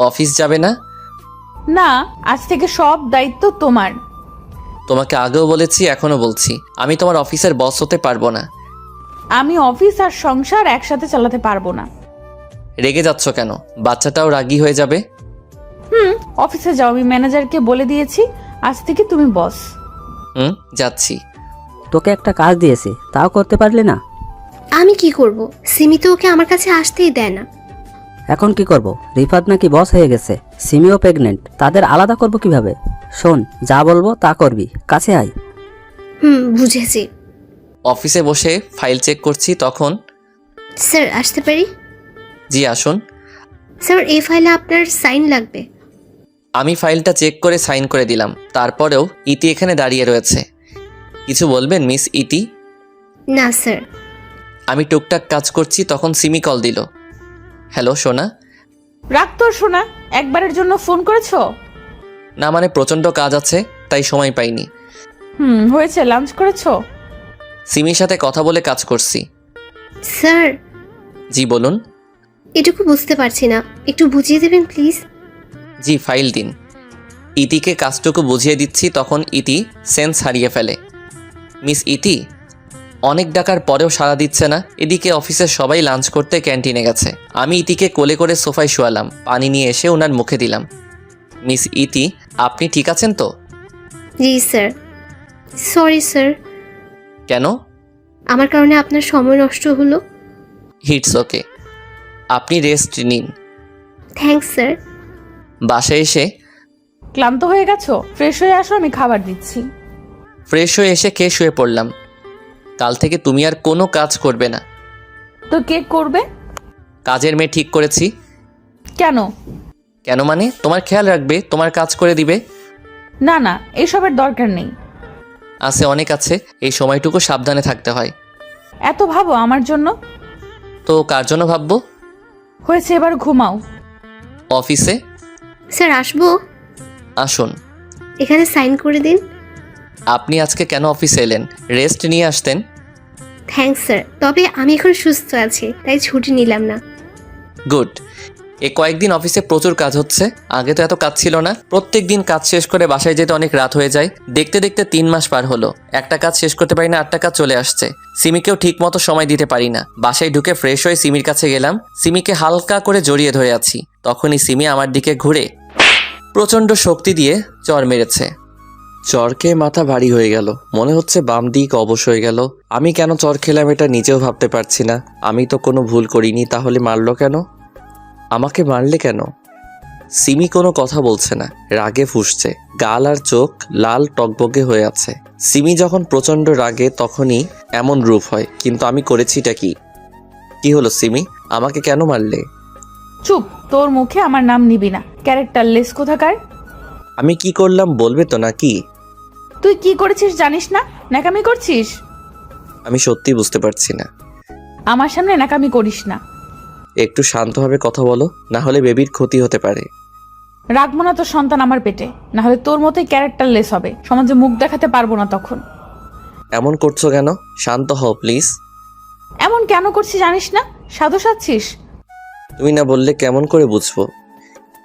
অফিস যাবে না? না, আজ থেকে সব দায়িত্ব তোমার। তোমাকে আগেও বলেছি, এখনো বলছি, আমি তোমার অফিসের বস হতে পারবো না। আমি অফিস আর সংসার একসাথে চালাতে পারবো না। রেগে যাচ্ছ কেন? বাচ্চাটাও রাগী হয়ে যাবে। অফিসে যাও, আমি ম্যানেজারকে বলে দিয়েছি আজ থেকে তুমি বস। যাচ্ছি। তোকে একটা কাজ দিয়েছি, তাও করতে পারলি না। আমি কি করব? সিমি তো ওকে আমার কাছে আসতেই দেয় না। এখন কি করব? রিফাত নাকি বস হয়ে গেছে, সিমিও প্রেগনেন্ট, তাদের আলাদা করব কিভাবে? শোন, যা বলবো তা করবি, কাছে আয়। বুঝেছি। অফিসে বসে ফাইল চেক করছি, তখন স্যার আসতে পারি? জি আসুন। স্যার এই ফাইলে আপনার সাইন লাগবে। আমি ফাইলটা চেক করে সাইন করে দিলাম। তারপরেও ইতি এখানে দাঁড়িয়ে রয়েছে। কিছু বলবেন মিস ইতি? না স্যার। আমি টুকটাক কাজ করছি, তখন সিমি কল দিল। হ্যালো সোনা। রাগ তোর শোনা, একবারের জন্য ফোন করেছো? না মানে প্রচণ্ড কাজ আছে, তাই সময় পাইনি। হয়েছে, লাঞ্চ করেছো? সিমির সাথে কথা বলে কাজ করছি। স্যার। জি বলুন। এটুকু বুঝতে পারছি না, একটু বুঝিয়ে দেবেন প্লিজ। জি ফাইল দিন। ইতিকে কাজটুকু বুঝিয়ে দিচ্ছি, তখন ইতি সেন্স হারিয়ে ফেলে। মিস ইতি, অনেক ডাকার পরেও সাড়া দিচ্ছে না। এদিকে অফিসের সবাই লাঞ্চ করতে ক্যান্টিনে গেছে। আমি ইতিকে কোলে করে সোফায় শোয়ালাম, পানি নিয়ে এসে ওনার মুখে দিলাম। মিস ইতি, আপনি ঠিক আছেন তো? জি স্যার। Sorry sir. কেন? আমার কারণে আপনার সময় নষ্ট হলো। হিটস ওকে, আপনি রেস্ট নিন। Thanks sir. বাসায় এসে ক্লান্ত হয়ে গেছো? ফ্রেশ হয়ে আসো, আমি খাবার দিচ্ছি। ফ্রেশ হয়ে এসে খেয়ে শুয়ে পড়লাম। কাল থেকে তুমি আর কোনো কাজ করবে না। তো কে করবে? কাজের মেয়ে ঠিক করেছি। কেন? কেন মানে তোমার খেয়াল রাখবে, তোমার কাজ করে দিবে। না না, এসবের দরকার নেই। আছে, অনেক আছে, এই সময়টুকু সাবধানে থাকতে হয়। এত ভাবো আমার জন্য? তো কার জন্য ভাববো? হয়েছে, এবার ঘুমাও। অফিসে স্যার আসবো? আসুন। এখানে সাইন করে দিন। আপনি আজকে কেন অফিসে এলেন? রেস্ট নিয়ে আসতেন। থ্যাঙ্কস স্যার, তবে আমি এখন সুস্থ আছি, তাই ছুটি নিলাম না। গুড। এই কয়েকদিন অফিসে প্রচুর কাজ হচ্ছে, আগে তো এত কাজ ছিল না। প্রত্যেক দিন কাজ শেষ করে বাসায় যেতে অনেক রাত হয়ে যায়। দেখতে দেখতে 3 মাস পার হলো, একটা কাজ শেষ করতে পারি না, 8টা কাজ চলে আসছে। সিমিকেও ঠিক মতো সময় দিতে পারি না। বাসায় ঢুকে ফ্রেশ হয়ে সিমির কাছে গেলাম, সিমিকে হালকা করে জড়িয়ে ধরে আছি। তখনই সিমি আমার দিকে ঘুরে প্রচণ্ড শক্তি দিয়ে চর মেরেছে। চরকে মাথা ভারী হয়ে গেল, মনে হচ্ছে বাম দিক অবশ হয়ে গেল। আমি কেন চর খেলাম এটা নিজেও ভাবতে পারছি না। আমি তো কোনো ভুল করিনি, তাহলে মারলো কেন? আমাকে মারলে কেন? সিমি কোনো কথা বলছে না, রাগে ফুঁসছে, গাল আর চোখ লাল টকবকে হয়ে আছে। সিমি যখন প্রচণ্ড রাগে তখনই এমন রূপ হয়, কিন্তু আমি করেছিটা কি? কি হলো সিমি, আমাকে কেন মারলে? চুপ, তোর মুখে আমার নাম নিবি না, ক্যারেক্টারলেস কোথাকার। আমি কি করলাম বলবে তো নাকি? তুই কি করেছিস জানিস না? ন্যাকামি করছিস। আমি সত্যি বুঝতে পারছি না। আমার সামনে ন্যাকামি করিস না। একটু শান্তভাবে কথা বলো, না হলে বেবির ক্ষতি হতে পারে। রাখবো না তোর সন্তান আমার পেটে, না হলে তোর মতোই ক্যারেক্টারলেস হবে, সমাজে মুখ দেখাতে পারবো না তখন। এমন করছো কেন? শান্ত হও প্লিজ। এমন কেন করছিস জানিস না? সাধু সাচ্ছিস। তুমি না বললে কেমন করে বুঝবো?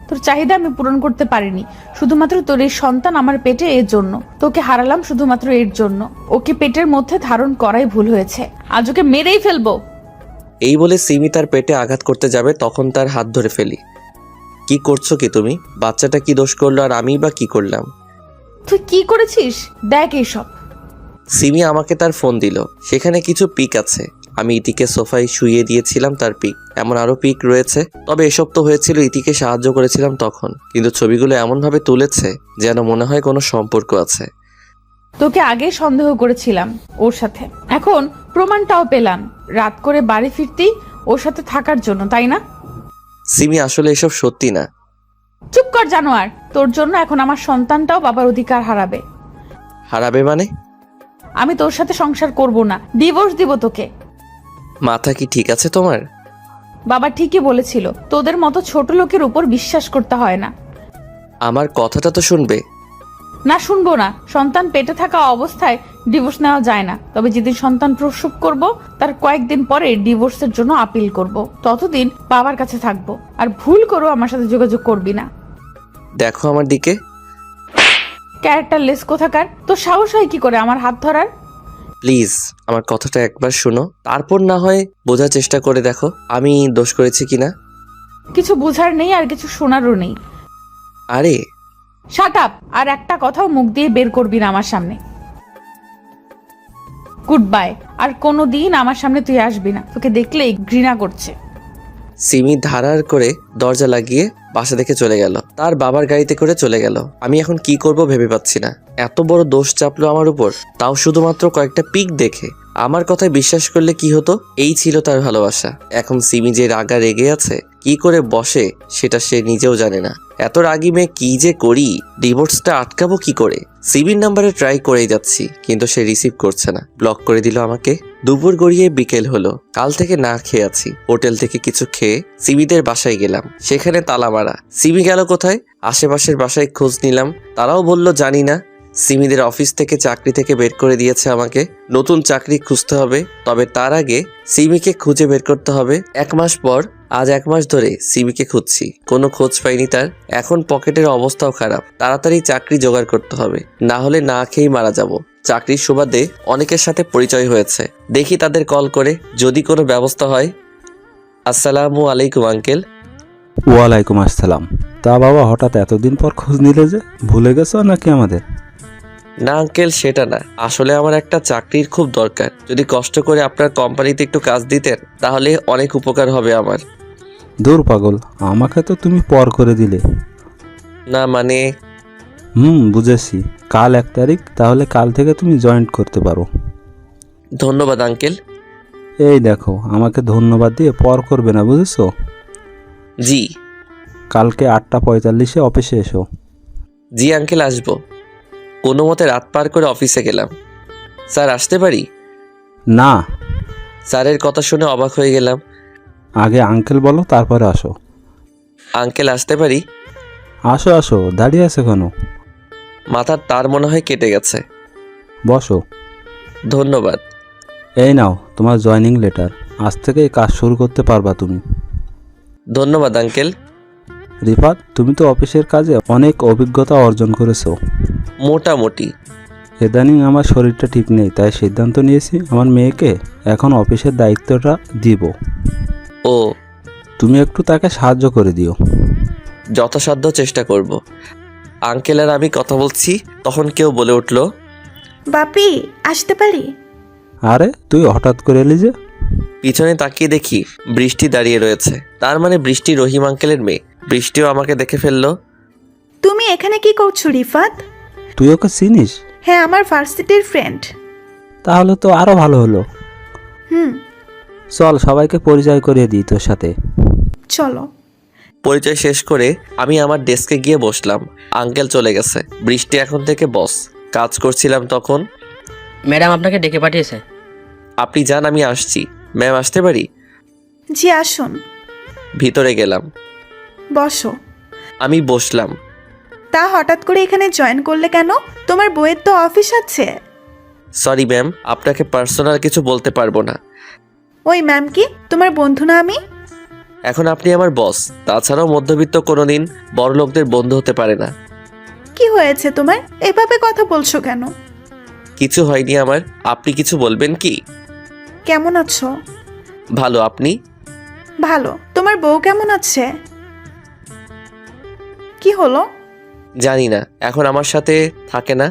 তোর চাহিদা আমি পূরণ করতে পারিনি, শুধুমাত্র তোর এই সন্তান আমার পেটে, এর জন্য তোকে হারালাম, শুধুমাত্র এর জন্য। ওকে পেটের মধ্যে ধারণ করাই ভুল হয়েছে, আজ ওকে মেরেই ফেলবো। এই বলে সিমি তার পেটে আঘাত করতে যাবে, তখন তার হাত ধরে ফেলি। কি করছো কি তুমি? বাচ্চাটা কি দোষ করলো আর আমি বা কি করলাম? তুই কি করেছিস দেখ এইসব। সিমি আমাকে তার ফোন দিল। সেখানে কিছু পিক আছে। আমি ইতিকে সোফায় শুইয়ে দিয়েছিলাম তার পিক। এমন আরও পিক রয়েছে, তবে এসব তো হয়েছিল ইতিকে সাহায্য করেছিলাম তখন। কিন্তু ছবিগুলো এমনভাবে তুলেছে যেন মনে হয় কোনো সম্পর্ক আছে। তোকে আগে সন্দেহ করেছিলাম ওর সাথে, এখন প্রমাণটাও পেলাম। রাত করে বাড়ি ফিরতেই ওর সাথে থাকার জন্য, তাই না? সিমি আসলে এসব সত্যি না। চুপ কর জানোয়ার, তোর জন্য এখন আমার সন্তানটাও বাবার অধিকার হারাবে। হারাবে মানে? আমি তোর সাথে সংসার করব না, ডিভোর্স দিব তোকে। মাথা কি ঠিক আছে তোমার? বাবা ঠিকই বলেছিল, তোদের মতো ছোট লোকের উপর বিশ্বাস করতে হয় না। আমার কথাটা তো শুনবে। না, শুনবো না। সন্তান পেটে থাকা অবস্থায় ডিভোর্স নেওয়া যায় না। তবে যেদিন সন্তান প্রসব করব তার কয়েকদিন পরে ডিভোর্সের জন্য আপিল করব। ততদিন বাবার কাছে থাকবো। আর ভুল করো আমার সাথে যোগাযোগ করবি না। দেখো আমার দিকে। ক্যারেক্টারলেস কোথাকার, তোর সাহস হয় কি করে আমার হাত ধরার? প্লিজ আমার কথাটা একবার শোনো, তারপর না হয় বোঝার চেষ্টা করে দেখো আমি দোষ করেছি কিনা। কিছু বোঝার নেই আর কিছু শোনারও নেই। আরে শাট আপ! আর একটা কথাও মুখ দিয়ে বের করবি না আমার সামনে। Good bye. আর কোনোদিন আমার সামনে তুই আসবি না, তোকে দেখলেই ঘৃণা করছে। সিমি ধারার করে দরজা লাগিয়ে বাসা থেকে চলে গেল। তার বাবার গাড়িতে করে চলে গেল। আমি এখন কি করব ভেবে পাচ্ছি না। এত বড় দোষ চাপলো আমার উপর, তাও শুধুমাত্র কয়েকটা পিক দেখে। আমার কথায় বিশ্বাস করলে কি হতো? এই ছিল তার ভালোবাসা। এখন সিমি যে রাগা রেগে আছে, কি করে বসে সেটা সে নিজেও জানে না। এত রাগি মেয়ে কি যে করি, ডিভোর্সটা আটকাবো কি করে? সিবির নাম্বারে ট্রাই করেই যাচ্ছি, কিন্তু সে রিসিভ করছে না, ব্লক করে দিল আমাকে। দুপুর গড়িয়ে বিকেল হলো। কাল থেকে না খেয়ে আছি। হোটেল থেকে কিছু খেয়ে সিবিদের বাসায় গেলাম। সেখানে তালা মারা। সিমি গেল কোথায়? আশেপাশের বাসায় খোঁজ নিলাম, তারাও বলল জানি না। সিমিদের অফিস থেকে চাকরি থেকে বের করে দিয়েছে আমাকে। নতুন চাকরি খুঁজতে হবে, তবে তার আগে সিমিকে খুঁজে বের করতে হবে। 1 মাস পর, আজ 1 মাস ধরে সিমিকে খুঁজছি, কোনো খোঁজ পাইনি তার। এখন পকেটের অবস্থাও খারাপ, তাড়াতাড়ি চাকরি জোগাড় করতে হবে, না হলে না খেয়েই মারা যাব। চাকরির সুবাদে অনেকের সাথে পরিচয় হয়েছে, দেখি তাদের কল করে যদি কোনো ব্যবস্থা হয়। আসসালামু আলাইকুম আঙ্কেল। ওয়ালাইকুম আসসালাম। তা বাবা, হঠাৎ এতদিন পর খোঁজ নিলে যে, ভুলে গেছো নাকি আমাদের? না আঙ্কেল, সেটা না। আসলে আমার একটা চাকরির খুব দরকার। যদি কষ্ট করে আপনার কোম্পানিতে একটু কাজ দিতেন তাহলে অনেক উপকার হবে আমার। দূর পাগল, আমাকে তো তুমি পর করে দিলে। না মানে। বুঝেছি। কাল 1 তারিখ, তাহলে কাল থেকে তুমি জয়েন্ট করতে পারো। ধন্যবাদ আঙ্কেল। এই দেখো, আমাকে ধন্যবাদ দিয়ে পর করবে না, বুঝেছো? জি। কালকে 8:45-এ অফিসে এসো। জি আঙ্কেল, আসবো। কোনো মতে রাত পার করে অফিসে গেলাম। স্যার আসতে পারি? না। স্যারের কথা শুনে অবাক হয়ে গেলাম। আগে আঙ্কেল বলো, তারপরে আসো। আঙ্কেল আসতে পারি? আসো আসো, দাঁড়িয়ে আছে কেন? মাথার তার মনে হয় কেটে গেছে। বসো। ধন্যবাদ। এই নাও তোমার জয়েনিং লেটার। আজ থেকে কাজ শুরু করতে পারবা তুমি। ধন্যবাদ আঙ্কেল। রিফাত, তুমি তো অফিসের কাজে অনেক অভিজ্ঞতা অর্জন করেছো। মোটামুটি। ইদানিং আমার শরীরটা ঠিক নেই, তাই সিদ্ধান্ত নিয়েছি আমার মেয়েকে এখন অফিসের দায়িত্বটা দিব। ও, তুমি একটু তাকে সাহায্য করে দিও। যথাসাধ্য চেষ্টা করব। আঙ্কেল আর আমি কথা বলছি, তখন কেউ বলে উঠল, বাপি, আসতে পারি? আরে তুই হঠাৎ করে এলি যে? পিছনে তাকিয়ে দেখি বৃষ্টি দাঁড়িয়ে রয়েছে। তার মানে বৃষ্টি রহিম আঙ্কেলের মেয়ে। বৃষ্টিও আমাকে দেখে ফেললো। তুমি এখানে কি করছো রিফাত? তুই ওকে চিনিস? হ্যাঁ, আমার ভার্সিটির ফ্রেন্ড। তাহলে তো আরো ভালো হলো। চল সবাইকে পরিচয় করিয়ে দিই তোর সাথে। চলো। পরিচয় শেষ করে আমি আমার ডেস্কে গিয়ে বসলাম। আঙ্কেল চলে গেছে। বৃষ্টি এখন থেকে বস। কাজ করছিলাম তখন। ম্যাডাম আপনাকে ডেকে পাঠিয়েছে। আপনি যান, আমি আসছি। ম্যাম আসতে পারি? জি আসুন। ভিতরে গেলাম। বসো। আমি বসলাম। তা হঠাৎ করে এখানে জয়েন করলে কেন? তোমার বইয়ের তো অফিস আছে। সরি ম্যাম, আপনাকে পার্সোনাল কিছু বলতে পারবো না। ওই ম্যাম কি তোমার বন্ধু না? আমি এখন আপনি আমার বস। তাছাড়াও মধ্যবিত্ত কোনোদিন বড় লোকদের বন্ধু হতে পারে না। কি হয়েছে তোমার? এভাবে কথা বলছো কেন? কিছু হয়নি আমার। আপনি কিছু বলবেন কি? কেমন আছো? ভালো, আপনি? ভালো। তোমার বউ কেমন আছে? কি হলো? জানি না, এখন আমার সাথে থাকে না।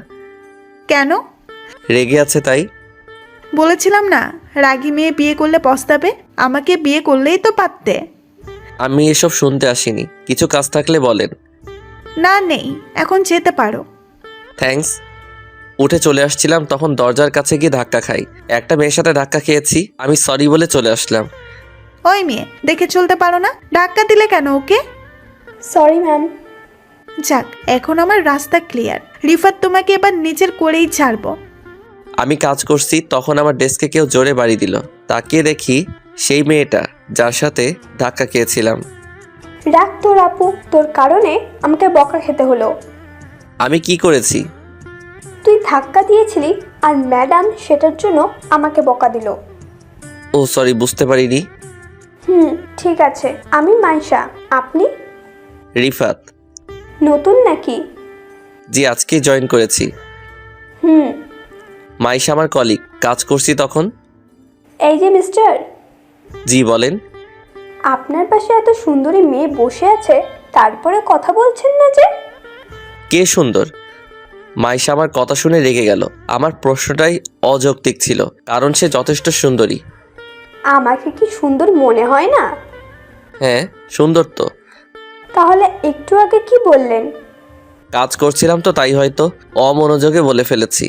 কেন? রেগে আছে তাই? বলেছিলাম না, রাগী মেয়ে বিয়ে করলে পস্তাবে। আমাকে বিয়ে করলেই তো পারতে। আমি এসব শুনতে আসিনি, কিছু কাজ থাকলে বলেন। না নেই, এখন যেতে পারো। থ্যাঙ্কস। উঠে চলে আসছিলাম তখন দরজার কাছে গিয়ে ধাক্কা খাই। একটা মেয়ের সাথে ধাক্কা খেয়েছি, আমি সরি বলে চলে আসলাম। ওই মেয়ে, দেখে চলতে পারো না? ধাক্কা দিলে কেন ওকে? Sorry ma'am. যাক, এখন আমার রাস্তা ক্লিয়ার। রিফাত তোমাকে এবার নিজের করেই ছাড়বো। আমি কাজ করছি তখন আমার ডেস্কে কেউ জোরে বাড়ি দিল। তাকিয়ে দেখি সেই মেয়েটা যার সাথে ধাক্কা খেয়েছিলাম। রাখ তোর আপু, তোর কারণে আমাকে বকা খেতে হলো। আমি কি করেছি? তুই ধাক্কা দিয়েছিলি আর ম্যাডাম সেটার জন্য আমাকে বকা দিল। ও সরি, বুঝতে পারিনি। ঠিক আছে, আমি মাইশা। আপনি? রিফাত। নতুন নাকি? জি, আজকেই জয়েন করেছি। মাইশা আমার কলিগ, কাজ করছি তখন। এই যে মিস্টার, জি বলেন। আপনার পাশে এত সুন্দরী মেয়ে বসে আছে, তারপরে কথা বলছেন না যে? কে সুন্দর? মাইশা আমার কথা শুনে রেগে গেল। আমার প্রশ্নটাই অযৌক্তিক ছিল, কারণ সে যথেষ্ট সুন্দরী। আমাকে কি সুন্দর মনে হয় না? হ্যাঁ, সুন্দর তো। তাহলে একটু আগে কি বললেন? কাজ করছিলাম তো, তাই হয়তো অমনোযোগে বলে ফেলেছি।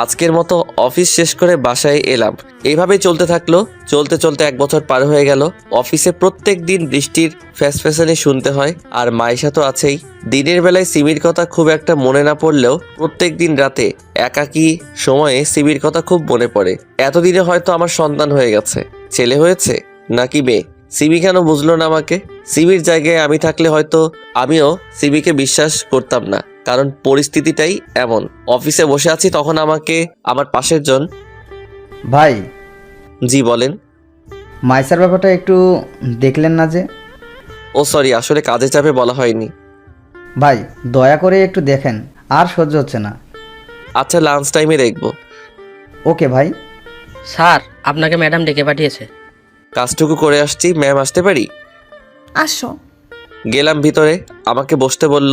আজকের মতো অফিস শেষ করে বাসায় এলাম। এইভাবেই চলতে থাকলো। চলতে চলতে 1 বছর পার হয়ে গেল। অফিসে প্রত্যেক দিন বৃষ্টির ফ্যাসফ্যাসানি শুনতে হয়, আর মাইশা তো আছেই। দিনের বেলায় সিমির কথা খুব একটা মনে না পড়লেও প্রত্যেক দিন রাতে একাকী সময়ে সিমির কথা খুব মনে পড়ে। এতদিনে হয়তো আমার সন্তান হয়ে গেছে। ছেলে হয়েছে নাকি মেয়ে, সিমি কেন বুঝলো না আমাকে? সিমির জায়গায় আমি থাকলে হয়তো আমিও সিমিকে বিশ্বাস করতাম না, কারণ পরিস্থিতিটাই এমন। অফিসে বসে আছি তখন আমাকে আমার পাশের জন। ভাই। জি বলেন। মাইসার ব্যাপারটা একটু দেখলেন না যে? ও সরি, আসলে কাজে চাপে বলা হয়নি। ভাই দয়া করে একটু দেখেন, আর সহ্য হচ্ছে না। আচ্ছা, লাঞ্চ টাইমে দেখবো। ওকে ভাই। স্যার, আপনাকে ম্যাডাম ডেকে পাঠিয়েছে। কাজটুকু করে আসছি, ম্যাম আসতে পারি? আসো। গেলাম ভিতরে, আমাকে বসতে বলল।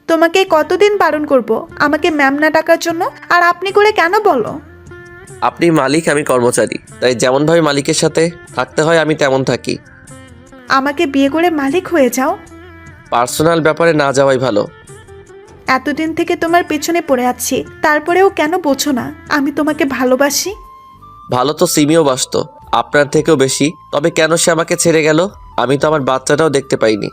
তোমাকে কতদিন বারণ করব আমাকে ম্যাম না ডাকার জন্য? আর আপনি করে কেন বলো? আপনি মালিক, আমি কর্মচারী, তাই যেমনভাবে মালিকের সাথে থাকতে হয় আমি তেমন থাকি। আমাকে বিয়ে করে মালিক হয়ে যাও। পার্সোনাল ব্যাপারে না যাওয়াই ভালো। এতদিন থেকে তোমার পেছনে পড়ে আছি, তারপরেও কেন বোঝো না আমি তোমাকে ভালোবাসি? ভালো তো সিমিও বাসতো, আপনার থেকেও বেশি। তবে কেন সে আমাকে ছেড়ে গেল? আমি তো আমার বাচ্চাটাও দেখতে পাইনি।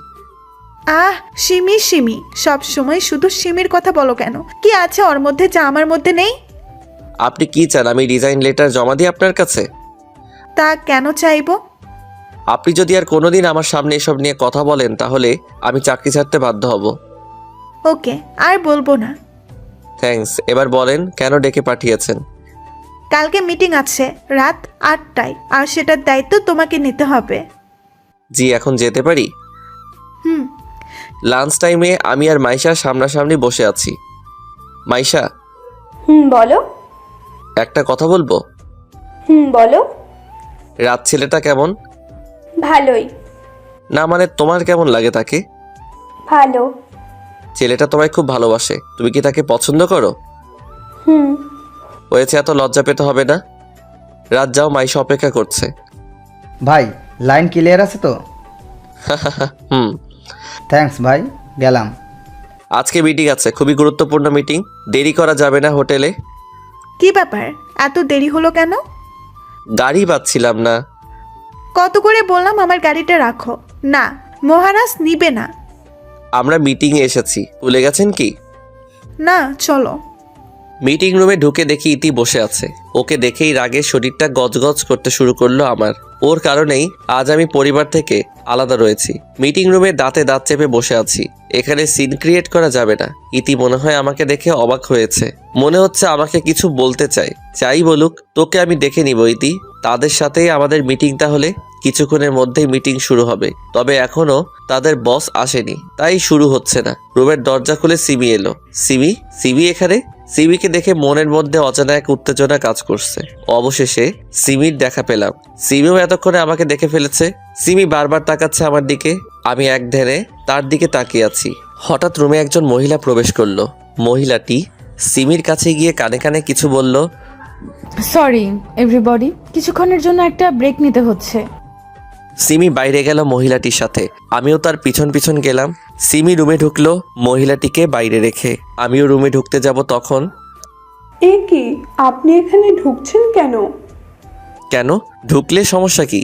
আহ, সিমি সিমি, সব সময় শুধু সিমির কথা বলো কেন? কি আছে ওর মধ্যে যা আমার মধ্যে নেই? আপনি কি চান আমি রিজাইন লেটার জমা দিই আপনার কাছে? তা কেন চাইবো? আপনি যদি আর কোনোদিন আমার সামনে এসব নিয়ে কথা বলেন তাহলে আমি চাকরি ছাড়তে বাধ্য হব। ওকে, আর বলবো না। থ্যাঙ্কস। এবার বলেন কেন ডেকে পাঠিয়েছেন? কালকে মিটিং আছে রাত 8টায়, আর সেটার দায়িত্ব তোমাকে নিতে হবে। জি, এখন যেতে পারি? হুম। লাঞ্চ টাইমে আমি আর মাইশা সামনাসামনি বসে আছি। মাইশা, বলো। একটা কথা বলবো? বলো। রাত ছেলেটা কেমন? ভালোই। না মানে তোমার কেমন লাগে তাকে? ভালো। ছেলেটা তোমায় খুব ভালোবাসে, তুমি কি তাকে পছন্দ করো? হয়েছে, এত লজ্জা পেতে হবে না। রাত যাও, মাইশা অপেক্ষা করছে। ভাই লাইন ক্লিয়ার আছে তো? হুম। থ্যাঙ্কস ভাই, গেলাম। আজকে মিটিং আছে, খুবই গুরুত্বপূর্ণ মিটিং, দেরি করা যাবে না হোটেলে। কি ব্যাপার, এত দেরি হলো কেন? গাড়ি পাচ্ছিলাম না। কত করে বললাম আমার গাড়িটা রাখো। না, মহারাজ নিবে না। আমরা মিটিংয়ে এসেছি, ভুলে গেছেন কি? না, চলো। মিটিং রুমে ঢুকে দেখি ইতি বসে আছে। ওকে দেখেই রাগে শরীরটা গজগজ করতে শুরু করলো আমার। ওর কারণেই আজ আমি পরিবার থেকে আলাদা রয়েছি। মিটিং রুমে দাঁতে দাঁত চেপে বসে আছি। এখানে সিন ক্রিয়েট করা যাবে না। ইতি মনে হয় আমাকে দেখে অবাক হয়েছে, মনে হচ্ছে আমাকে কিছু বলতে চায়। চাই বলুক, তোকে আমি দেখে নিব ইতি। তাদের সাথেই আমাদের মিটিংটা হলে কিছুক্ষণের মধ্যেই মিটিং শুরু হবে। তবে এখনো তাদের বস আসেনি, তাই শুরু হচ্ছে না। রুমের দরজা খুলে সিমি এলো। সিমি? সিমি এখানে? সিমিকে দেখে মনের মধ্যে অজানা এক উত্তেজনা কাজ করছে। অবশেষে সিমির দেখা পেলাম। সিমিও এতক্ষণে আমাকে দেখে ফেলেছে। সিমি বারবার তাকাচ্ছে আমার দিকে, আমি এক ধ্যানে তার দিকে তাকিয়ে আছি। হঠাৎ রুমে একজন মহিলা প্রবেশ করলো। মহিলাটি সিমির কাছে গিয়ে কানে কানে কিছু বলল। সরি এভরিবডি, কিছুক্ষণের জন্য একটা ব্রেক নিতে হচ্ছে। সিমি বাইরে গেল মহিলাটির সাথে, আমিও তার পিছন পিছন গেলাম। সিমি রুমে ঢুকলো মহিলাটিকে বাইরে রেখে, আমিও রুমে ঢুকতে যাব তখন। এ কি, আপনি এখানে ঢুকছেন কেন? কেন, ঢুকলে সমস্যা কি?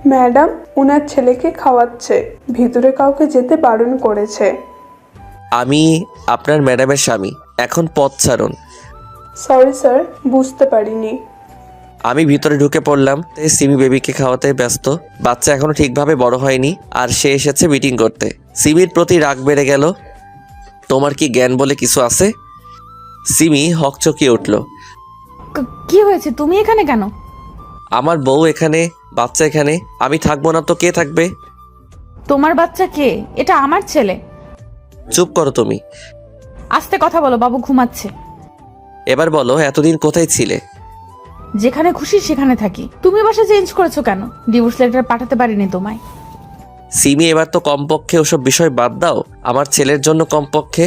ম্যাডাম ওনার ছেলেকে খাওয়াচ্ছে, ভিতরে কাউকে যেতে বারণ করেছে। আমি আপনার ম্যাডামের স্বামী, এখন পথ ছাড়ুন। সরি স্যার, বুঝতে পারিনি। আমি ভিতরে ঢুকে পড়লাম। সিমি বেবিকে খাওয়াতে ব্যস্ত, বাচ্চা এখনো ঠিকভাবে বড় হয়নি আর সে এসেছে মিটিং করতে। সিমির প্রতি রাগ বেড়ে গেল। তোমার কি জ্ঞান বলে কিছু আছে? সিমি হকচকিয়ে উঠল। কি হয়েছে, তুমি এখানে কেন? আমার বউ এখানে, বাচ্চা এখানে, আমি থাকবো না তো কে থাকবে? তোমার বাচ্চা কে? এটা আমার ছেলে। চুপ করো তুমি। আস্তে কথা বলো, বাবু ঘুমাচ্ছে। এবার বলো, এতদিন কোথায় ছিলে? যেখানে খুশি সেখানে থাকি। তুমি বাসা চেঞ্জ করেছো কেন? ডিভোর্স লেটার পাঠাতে পারিনি তোমায়। সিমি এবার তো কমপক্ষে ওসব বিষয় বাদ দাও, আমার ছেলের জন্য কমপক্ষে।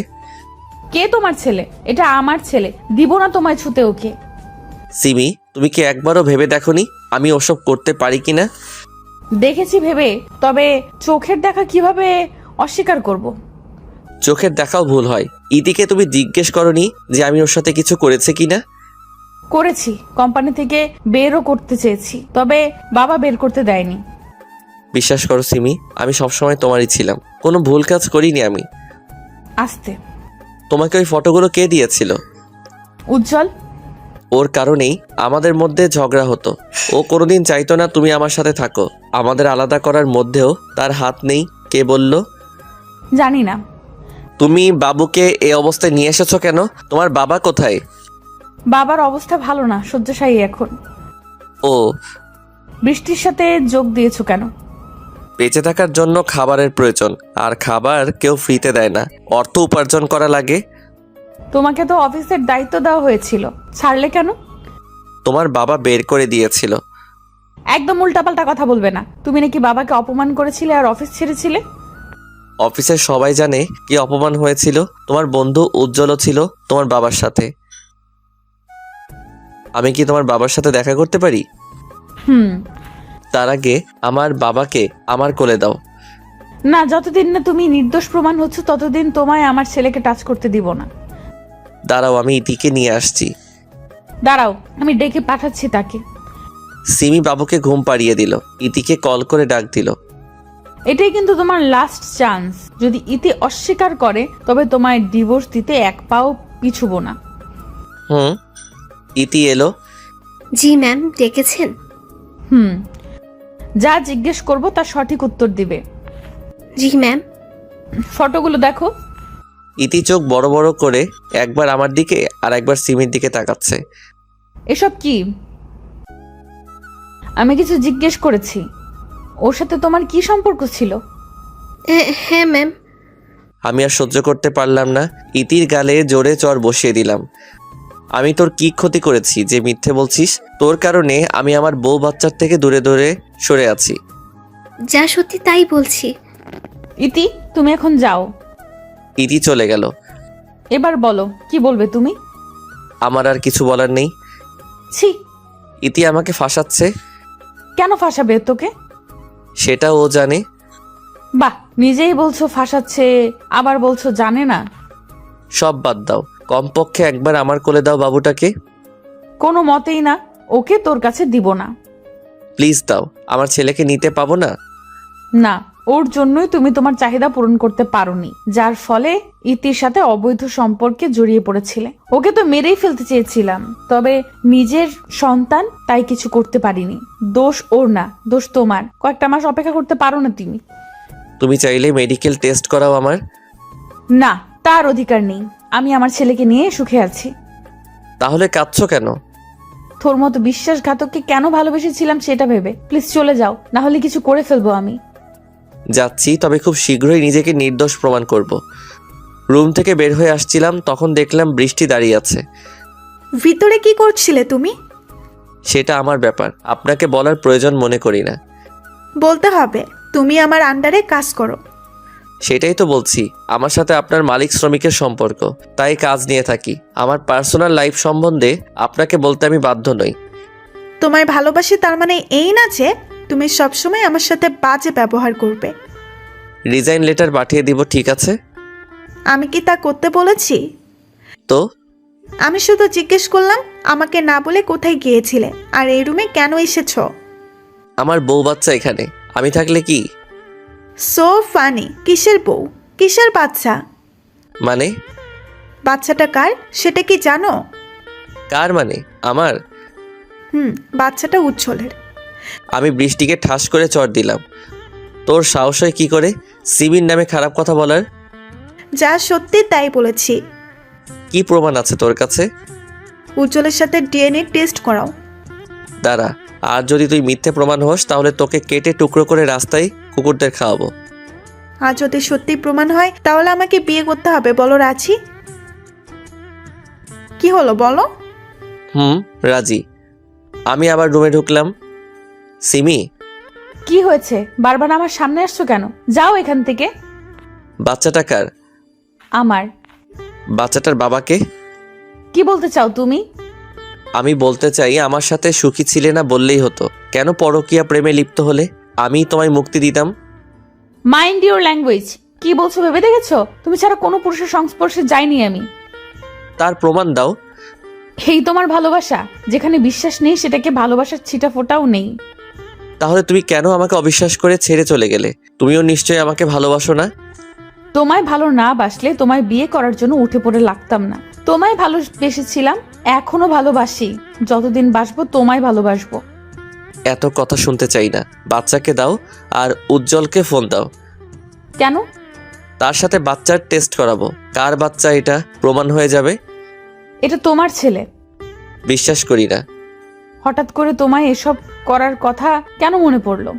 কে তোমার ছেলে? এটা আমার ছেলে, দিব না তোমায় ছুতে ওকে। সিমি, তুমি কি একবারও ভেবে দেখোনি আমি ওসব করতে পারি কিনা? দেখেছি ভেবে, তবে চোখের দেখা কিভাবে অস্বীকার করব? চোখের দেখাও ভুল হয়। ইতিকে তুমি জিজ্ঞেস করনি যে আমি ওর সাথে কিছু করেছে কিনা? করেছি, কোম্পানি থেকে বেরও করতে চেয়েছি, তবে বাবা বের করতে দেয়নি। বিশ্বাস করো সিমি, আমি সবসময় তোমারই ছিলাম, কোনো ভুল কাজ করিনি আমি। আস্তে। তোমাকে ওই ফটোগুলো কে দিয়েছিল? উজ্জ্বল। ওর কারণেই আমাদের মধ্যে ঝগড়া হতো। ও কোনোদিন চাইতো না তুমি আমার সাথে থাকো। আমাদের আলাদা করার মধ্যেও তার হাত নেই। কে বলল? জানি না। তুমি বাবুকে এই অবস্থায় নিয়ে এসেছো কেন? তোমার বাবা কোথায়? বাবার অবস্থা ভালো না, শয্যাশায়ী এখন। ও, বৃষ্টির সাথে যোগ দিয়েছো কেন? বেঁচে থাকার জন্য খাবারের প্রয়োজন, আর খাবার কেউ ফ্রিতে দেয় না, অর্থ উপার্জন করা লাগে। তোমাকে তো অফিসের দায়িত্ব দেওয়া হয়েছিল, ছাড়লে কেন? তোমার বাবা বের করে দিয়েছিল। একদম উল্টাপাল্টা কথা বলবে না। তুমি নাকি বাবাকে অপমান করেছিলে আর অফিস ছেড়েছিলে। অফিসের সবাই জানে কি অপমান হয়েছিল। তোমার বন্ধু উজ্জ্বলও ছিল তোমার বাবার সাথে। আমি কি তোমার বাবার সাথে দেখা করতে পারি? তার আগে আমার বাবাকে আমার কোলে দাও। না, যতদিন না তুমি নির্দোষ প্রমাণ হচ্ছ ততদিন তোমায় আমার ছেলেকে টাচ করতে দিব না। দাঁড়াও, আমি ইতিকে নিয়ে আসছি। দাঁড়াও, আমি ডেকে পাঠাচ্ছি তাকে। সিমি বাবুকে ঘুম পাড়িয়ে দিল, ইতিকে কল করে ডাক দিল। এটাই কিন্তু তোমার লাস্ট চান্স। যদি ইতি অস্বীকার করে তবে তোমায় ডিভোর্স দিতে এক পাও পিছুবো না। ইতি এলো। জি ম্যাম, ডেকেছেন? যা জিজ্ঞেস করব তার সঠিক উত্তর দিবে। জি ম্যাম। ফটোগুলো দেখো। ইতি চোখ বড় বড় করে একবার আমার দিকে আর একবার সিমির দিকে তাকাচ্ছে। এসব কি? আমি কিছু জিজ্ঞেস করেছি। ওর সাথে তোমার কি সম্পর্ক ছিল? হ্যাঁ ম্যাম। আমি আর সহ্য করতে পারলাম না, ইতির গালে জোরে চর বসিয়ে দিলাম। আমি তোর কি ক্ষতি করেছি যে মিথ্যে বলছিস? তোর কারণে আমি আমার বউ বাচ্চার থেকে দূরে দূরে সরে আছি। যা সত্যি তাই বলছি। ইতি, তুমি এখন যাও। ইতি চলে গেল। এবার বলো, কি বলবে তুমি? আমার আর কিছু বলার নেই। ছি। ইতি আমাকে ফাঁসাচ্ছে। কেন ফাঁসাবে তোকে? সেটা ও জানে। বাহ, নিজেই বলছো ফাঁসাচ্ছে, আবার বলছো জানে না। সব বাদ দাও, কমপক্ষে একবার আমার কোলে দাও বাবুটাকে। কোনো মতেই না, ওকে তোর কাছে দিব না। প্লিজ দাও, আমার ছেলেকে নিতে পাবো না। না, ওর জন্যই তুমি তোমার চাহিদা পূরণ করতে পারোনি, যার ফলে ইতির সাথে অবৈধ সম্পর্কে জড়িয়ে পড়েছিলে। ওকে তো মেরেই ফেলতে চেয়েছিলাম, তবে নিজের সন্তান তাই কিছু করতে পারিনি। দোষ ওর না, দোষ তোমার। কয়েকটা মাস অপেক্ষা করতে পারো না তুমি? তুমি চাইলে মেডিকেল টেস্ট করাও আমার। না, তার অধিকার নেই। আমি আমার ছেলেকে নিয়ে সুখে আছি। তাহলে কাঁদছো কেন? তোর মতো বিশ্বাসঘাতককে কেন ভালোবেসেছিলাম সেটা ভেবে। প্লিজ চলে যাও, না হলে কিছু করে ফেলবো আমি। যাচ্ছি, তবে খুব শীঘ্রই নিজেকে নির্দোষ প্রমাণ করব। রুম থেকে বের হয়ে আসছিলাম, তখন দেখলাম বৃষ্টি দাঁড়িয়ে আছে। ভিতরে কি করছিলে তুমি? সেটা আমার ব্যাপার, আপনাকে বলার প্রয়োজন মনে করি না। বলতে হবে, তুমি আমার আন্ডারে কাজ করো। সেটাই তো বলছি, আমার সাথে আপনার মালিক শ্রমিকের সম্পর্ক, তাই কাজ নিয়ে থাকি। আমার পার্সোনাল লাইফ সম্বন্ধে আপনাকে বলতে আমি বাধ্য নই। তোমায় ভালোবাসি তার মানে এই না যে তুমি সবসময় আমার সাথে বাজে ব্যবহার করবে। রিজাইন লেটার পাঠিয়ে দিব, ঠিক আছে? আমি কি তা করতে বলেছি? তো আমি শুধু জিজ্ঞেস করলাম আমাকে না বলে কোথায় গিয়েছিলে আর এই রুমে কেন এসেছো। আমার বউ বাচ্চা এখানে, আমি থাকলে কি? So funny. কিসের বউ, কিসের বাচ্চা? মানে? বাচ্চাটা কার সেটা কি জানো? কার মানে? আমার? বাচ্চাটা উজ্জ্বলের। আমি বৃষ্টিকে ঠাস করে চড় দিলাম। তোর সাহস হয় কি করে সিমির নামে খারাপ কথা বলার? যা সত্যি তাই বলেছি। কি প্রমাণ আছে তোর কাছে? উজ্জ্বলের সাথে ডিএনএ টেস্ট করাও। দাঁড়া, আর যদি তুই মিথ্যে প্রমাণ হোস তাহলে তোকে কেটে টুকরো করে রাস্তায় কুকুরদের খাওয়াবো। আর যদি সত্যি প্রমাণ হয় তাহলে আমাকে বিয়ে করতে হবে, বলো রাজি? কি হলো বলো? রাজি। আমি আবার রুমে ঢুকলাম। সিমি, কি হয়েছে? বারবার আমার সামনে আসছো কেন? যাও এখান থেকে। বাচ্চাটা কার? আমার। বাচ্চাটার বাবাকে? কি বলতে চাও তুমি? আমি বলতে চাই আমার সাথে সুখী ছিলে না বললেই হতো। কেন পরকীয়া প্রেমে লিপ্ত হলে? আমি তোমায় মুক্তি দিতাম। Mind your language. কি বলছো ভেবে দেখেছো? তুমি ছাড়া কোনো পুরুষের সংস্পর্শে যাইনি আমি। তার প্রমাণ দাও। এই তোমার ভালোবাসা, যেখানে বিশ্বাস নেই সেটাকে ভালোবাসার ছিটা ফোটাও নেই। তাহলে তুমি কেন আমাকে অবিশ্বাস করে ছেড়ে চলে গেলে? তুমিও নিশ্চয়ই আমাকে ভালোবাসো না? তোমায় ভালো না বাসলে তোমায় বিয়ে করার জন্য উঠে পড়ে লাগতাম না। তোমায় ভালোবেসেছিলাম, এখনো ভালোবাসি। যতদিন বাসবো তোমায় ভালোবাসবো। এত কথা শুনতে চাই না। বাচ্চাকে দাও আর উজ্জ্বলকে ফোন দাও। কেন? তার সাথে বাচ্চার টেস্ট করাবো। কার বাচ্চা এটা প্রমাণ হয়ে যাবে। এটা তোমার ছেলে। বিশ্বাস করি না। হঠাৎ করে তোমায় এসব করার কথা কেন মনে পড়লো?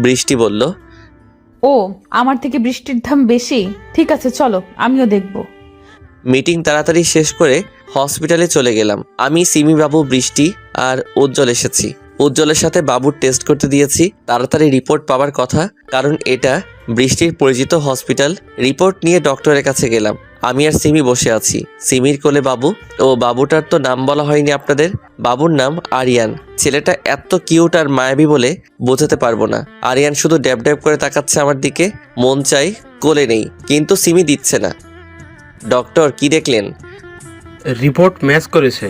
বৃষ্টি বলল। ও, আমার থেকে বৃষ্টির দাম বেশি? ঠিক আছে চলো, আমিও দেখব। মিটিং তাড়াতাড়ি শেষ করে হসপিটালে চলে গেলাম। আমি, সিমি বাবু, বৃষ্টি আর উজ্জ্বল এসেছি। উজ্জ্বলের সাথে বাবুর টেস্ট করতে দিয়েছি। তাড়াতাড়ি রিপোর্ট পাওয়ার কথা, কারণ এটা বৃষ্টির পরিচিত হসপিটাল। রিপোর্ট নিয়ে ডক্টরের কাছে গেলাম। আমি আর সিমি বসে আছি। সিমির কোলে বাবু। ও বাবুটার তো নাম বলা হয়নি আপনাদের। বাবুর নাম আরিয়ান। ছেলেটা এত কিউট আর মায়াবী বলে বোঝাতে পারবো না। আরিয়ান শুধু ড্যাব ড্যাব করে তাকাচ্ছে আমার দিকে। মন চাই কোলে নেই, কিন্তু সিমি দিচ্ছে না। ডক্টর, কি দেখলেন? রিপোর্ট ম্যাচ করেছে।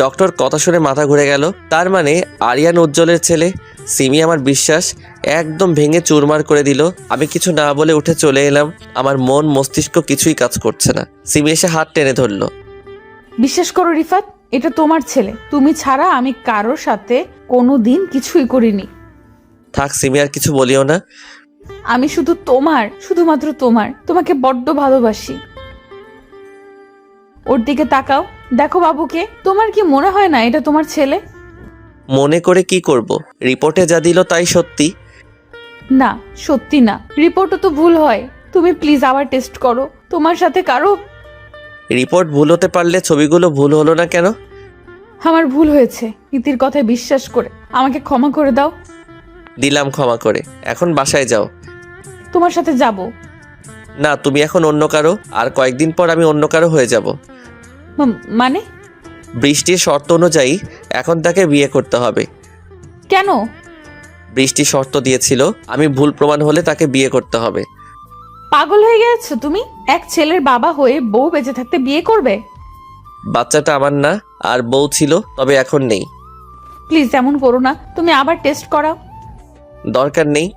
ডক্টর কথা শুনে মাথা ঘুরে গেল। তার মানে আরিয়ান উজ্জ্বলের ছেলে। সিমি আমার বিশ্বাস একদম ভেঙে চুরমার করে দিল। আমি কিছু না বলে উঠে চলে এলাম। আমার মন মস্তিষ্ক কিছুই কাজ করছে না। সিমি এসে হাত টেনে ধরলো। বিশ্বাস করো রিফাত, এটা তোমার ছেলে। তুমি ছাড়া আমি কারোর সাথে কোনোদিন কিছুই করিনি। থাক সিমি, আর কিছু বলিও না। আমি শুধু তোমার, শুধুমাত্র তোমার। তোমাকে বড্ড ভালোবাসি। ওর দিকে তাকাও, দেখো বাবুকে। তোমার কি মনে হয় না এটা তোমার ছেলে? মনে করে কি করব? রিপোর্টে যা দিল তাই সত্যি। না, সত্যি না। রিপোর্টও তো ভুল হয়। তুমি প্লিজ আবার টেস্ট করো। তোমার সাথে কারো। রিপোর্ট ভুল হতে পারলে ছবিগুলো ভুল হলো না কেন? আমার ভুল হয়েছে। নীতির কথায় বিশ্বাস করে আমাকে ক্ষমা করে দাও। দিলাম ক্ষমা করে। এখন বাসায় যাও। তোমার সাথে যাব। না, তুমি এখন অন্য কারো, আর কয়েকদিন পর আমি অন্য কারো হয়ে যাব। মানে? বৃষ্টির শর্ত অনুযায়ী এখন তাকে বিয়ে করতে হবে। কেন? বৃষ্টি শর্ত দিয়েছিল আমি ভুল প্রমাণ হলে তাকে বিয়ে করতে হবে। পাগল হয়ে গেছো তুমি? এক ছেলের বাবা হয়ে বউ বেঁচে থাকতে বিয়ে করবে? বাচ্চাটা আমার না, আর বউ ছিল, তবে এখন নেই। প্লিজ এমন করো না। তুমি আবার টেস্ট করাও। দরকার নেই।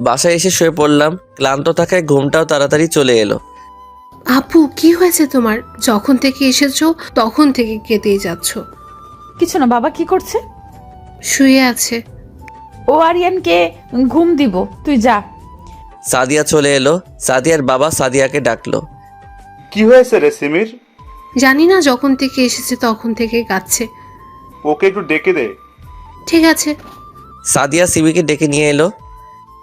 বাসায় এসে শুয়ে পড়লাম। ক্লান্ত থাকায় ঘুমটাও তাড়াতাড়ি চলে এলো। আপু কি হয়েছে তোমার? যখন থেকে এসেছো তখন থেকে কেঁদেই যাচ্ছ। কিছু না। বাবা কি করছে? শুয়ে আছে। ও আরিয়ানকে ঘুম দিব, তুই যা। সাদিয়া চলে এলো। সাদিয়ার বাবা সাদিয়াকে ডাকলো। কি হয়েছে রে সিমির? জানি না, যখন থেকে এসেছে তখন থেকে কাঁদছে। ওকে একটু ডেকে দে। ঠিক আছে। সাদিয়া সিমিকে ডেকে নিয়ে এলো।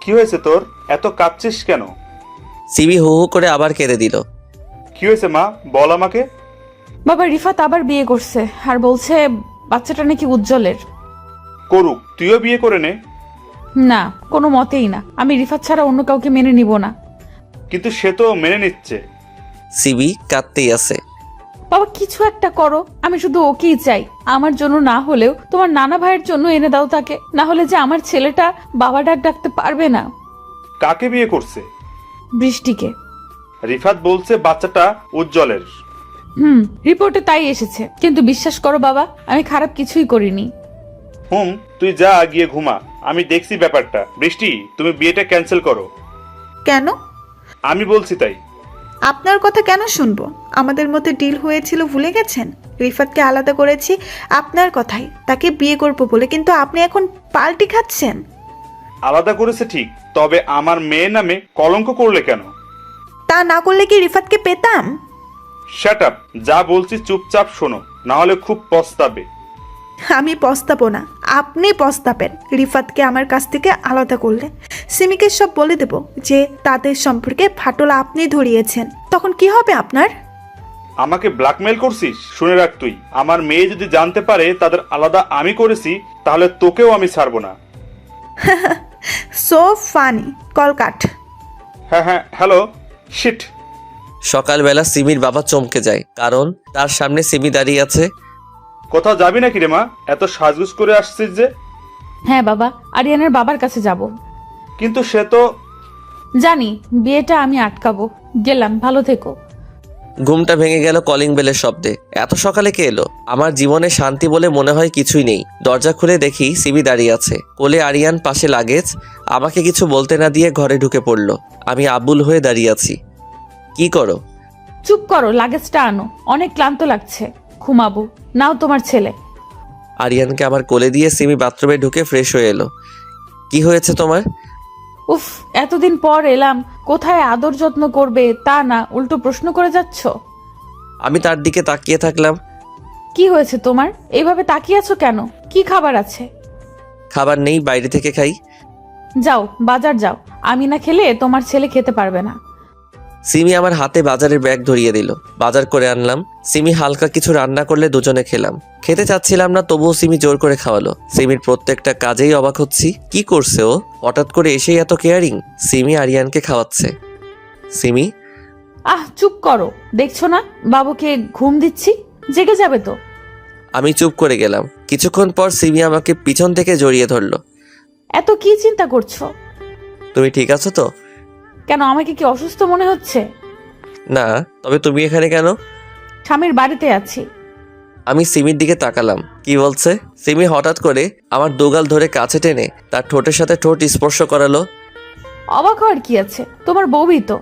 কি হয়েছে তোর? এত কাঁদছিস কেন? সিমি হু হু করে আবার কেঁদে দিল। কি হয়েছে মা, বল আমাকে। বাবা রিফাত আবার বিয়ে করছে আর বলছে বাচ্চাটা নাকি উজ্জ্বলের। করুক, তুইও বিয়ে করে নে। না, কোনো মতেই না। আমি রিফাত ছাড়া অন্য কাউকে মেনে নিব না। কিন্তু সে তো মেনে নিচ্ছে। সিমি কাঁদতেই আছে। বাবা কিছু একটা করো, আমি শুধু ওকেই চাই। আমার জন্য না হলেও তোমার নানা ভাইয়ের জন্য এনে দাও তাকে, না হলে যে আমার ছেলেটা বাবা ডাক ডাকতে পারবে না। কাকে বিয়ে করছে? বৃষ্টিকে। রিফাত বলছে বাচ্চাটা উজ্জ্বলের। রিপোর্টে তাই এসেছে, কিন্তু বিশ্বাস করো বাবা, আমি খারাপ কিছুই করিনি। তুই যা গিয়ে ঘুমা, আমি দেখছি ব্যাপারটা। বৃষ্টি, তুমি বিয়েটা ক্যান্সেল করো। কেন? আমি বলছি তাই। আপনার কথা কেন শুনবো? আমাদের মধ্যে ডিল হয়েছিল, ভুলে গেছেন? রিফাতকে আলাদা করেছি আপনার কথাই, তাকে বিয়ে করবো বলে, কিন্তু আপনি এখন পাল্টি খাচ্ছেন। আলাদা করেছে ঠিক, তবে আমার মেয়ে নামে কলঙ্ক করলে কেন? তা না করলে কি রিফাতকে পেতাম? শাট আপ, যা বলছি চুপচাপ শোনো, না হলে খুব পস্তাবে। আমি পস্তাবো না, আপনি পস্তাবেন রিফাতকে আমার কাছ থেকে আলাদা করলে। সিমিকে সব বলে দেব যে তাদের সম্পর্কে ফাটল আপনি ধরিয়েছেন, তখন কি হবে আপনার? আমাকে ব্ল্যাকমেল করছিস? শুনে রাখ, তুই আমার মেয়ে যদি জানতে পারে তাদের আলাদা আমি করেছি, তাহলে তোকেও আমি ছাড়বো না। So funny. কল কাট। হ্যাঁ, হ্যালো। শিট। সকালবেলা সিমির বাবা চমকে যায়, কারণ তার সামনে সিমি দাঁড়িয়ে আছে। কোথাও যাবি নাকি রে মা? এত সাজগুজ করে আসছিস যে? হ্যাঁ বাবা, আরিয়ানের বাবার কাছে যাব। কিন্তু সে তো... জানি, বিয়েটা আমি আটকাবো। গেলাম, ভালো থেকো। ঘুমটা ভেঙে গেল কলিং বেলের শব্দে। এত সকালে কে এলো? আমার জীবনে শান্তি বলে মনে হয় কিছুই নেই। দরজা খুলে দেখি সিমি দাঁড়িয়ে আছে, কোলে আরিয়ান, পাশে লাগেজ। আমাকে কিছু বলতে না দিয়ে ঘরে ঢুকে পড়লো। আমি আবুল হয়ে দাঁড়িয়ে আছি। কি করো? চুপ করো, লাগেজটা আনো, অনেক ক্লান্ত লাগছে, ঘুমাবো। নাও তোমার ছেলে। আরিয়ানকে আমার কোলে দিয়ে সিমি বাথরুমে ঢুকে ফ্রেশ হয়ে এলো। কি হয়েছে তোমার? উফ, এতদিন পর এলাম, কোথায় আদর যত্ন করবে তা না, উল্টো প্রশ্ন করে যাচ্ছ। আমি তার দিকে তাকিয়ে থাকলাম। কি হয়েছে তোমার? এইভাবে তাকিয়ে আছো কেন? কি খাবার আছে? খাবার নেই, বাইরে থেকে খাই। যাও, বাজার যাও, আমি না খেলে তোমার ছেলে খেতে পারবে না। সিমি আমার হাতে বাজারের ব্যাগ ধরিয়ে দিল। বাজার করে আনলাম। সিমি হালকা কিছু রান্না করলে দুজনে খেলাম। খেতে চাচ্ছিলাম না, তবুও সিমি জোর করে খাওয়ালো। সিমির প্রত্যেকটা কাজেই অবাক হচ্ছি। কি করছে ও? হঠাৎ করে এসেই এত কেয়ারিং। সিমি আরিয়ানকে খাওয়াচ্ছে। সিমি, চুপ করো, দেখছো না বাবুকে ঘুম দিচ্ছি, জেগে যাবে তো। আমি চুপ করে গেলাম। কিছুক্ষণ পর সিমি আমাকে পিছন থেকে জড়িয়ে ধরলো। এত কি চিন্তা করছো? তুমি ঠিক আছো তো? কেন, আমাকে কি অসুস্থ মনে হচ্ছে? না, তবে তুমি এখানে কেন? স্বামীর বাড়িতে আছি। আমি সিমির দিকে তাকালাম। কি বলছে? সিমি হঠাৎ করে আমার দুগাল ধরে কাছে টেনে তার ঠোঁটের সাথে ঠোঁট স্পর্শ করালো। অবাক হওয়ার কি আছে, তোমার বউই তো।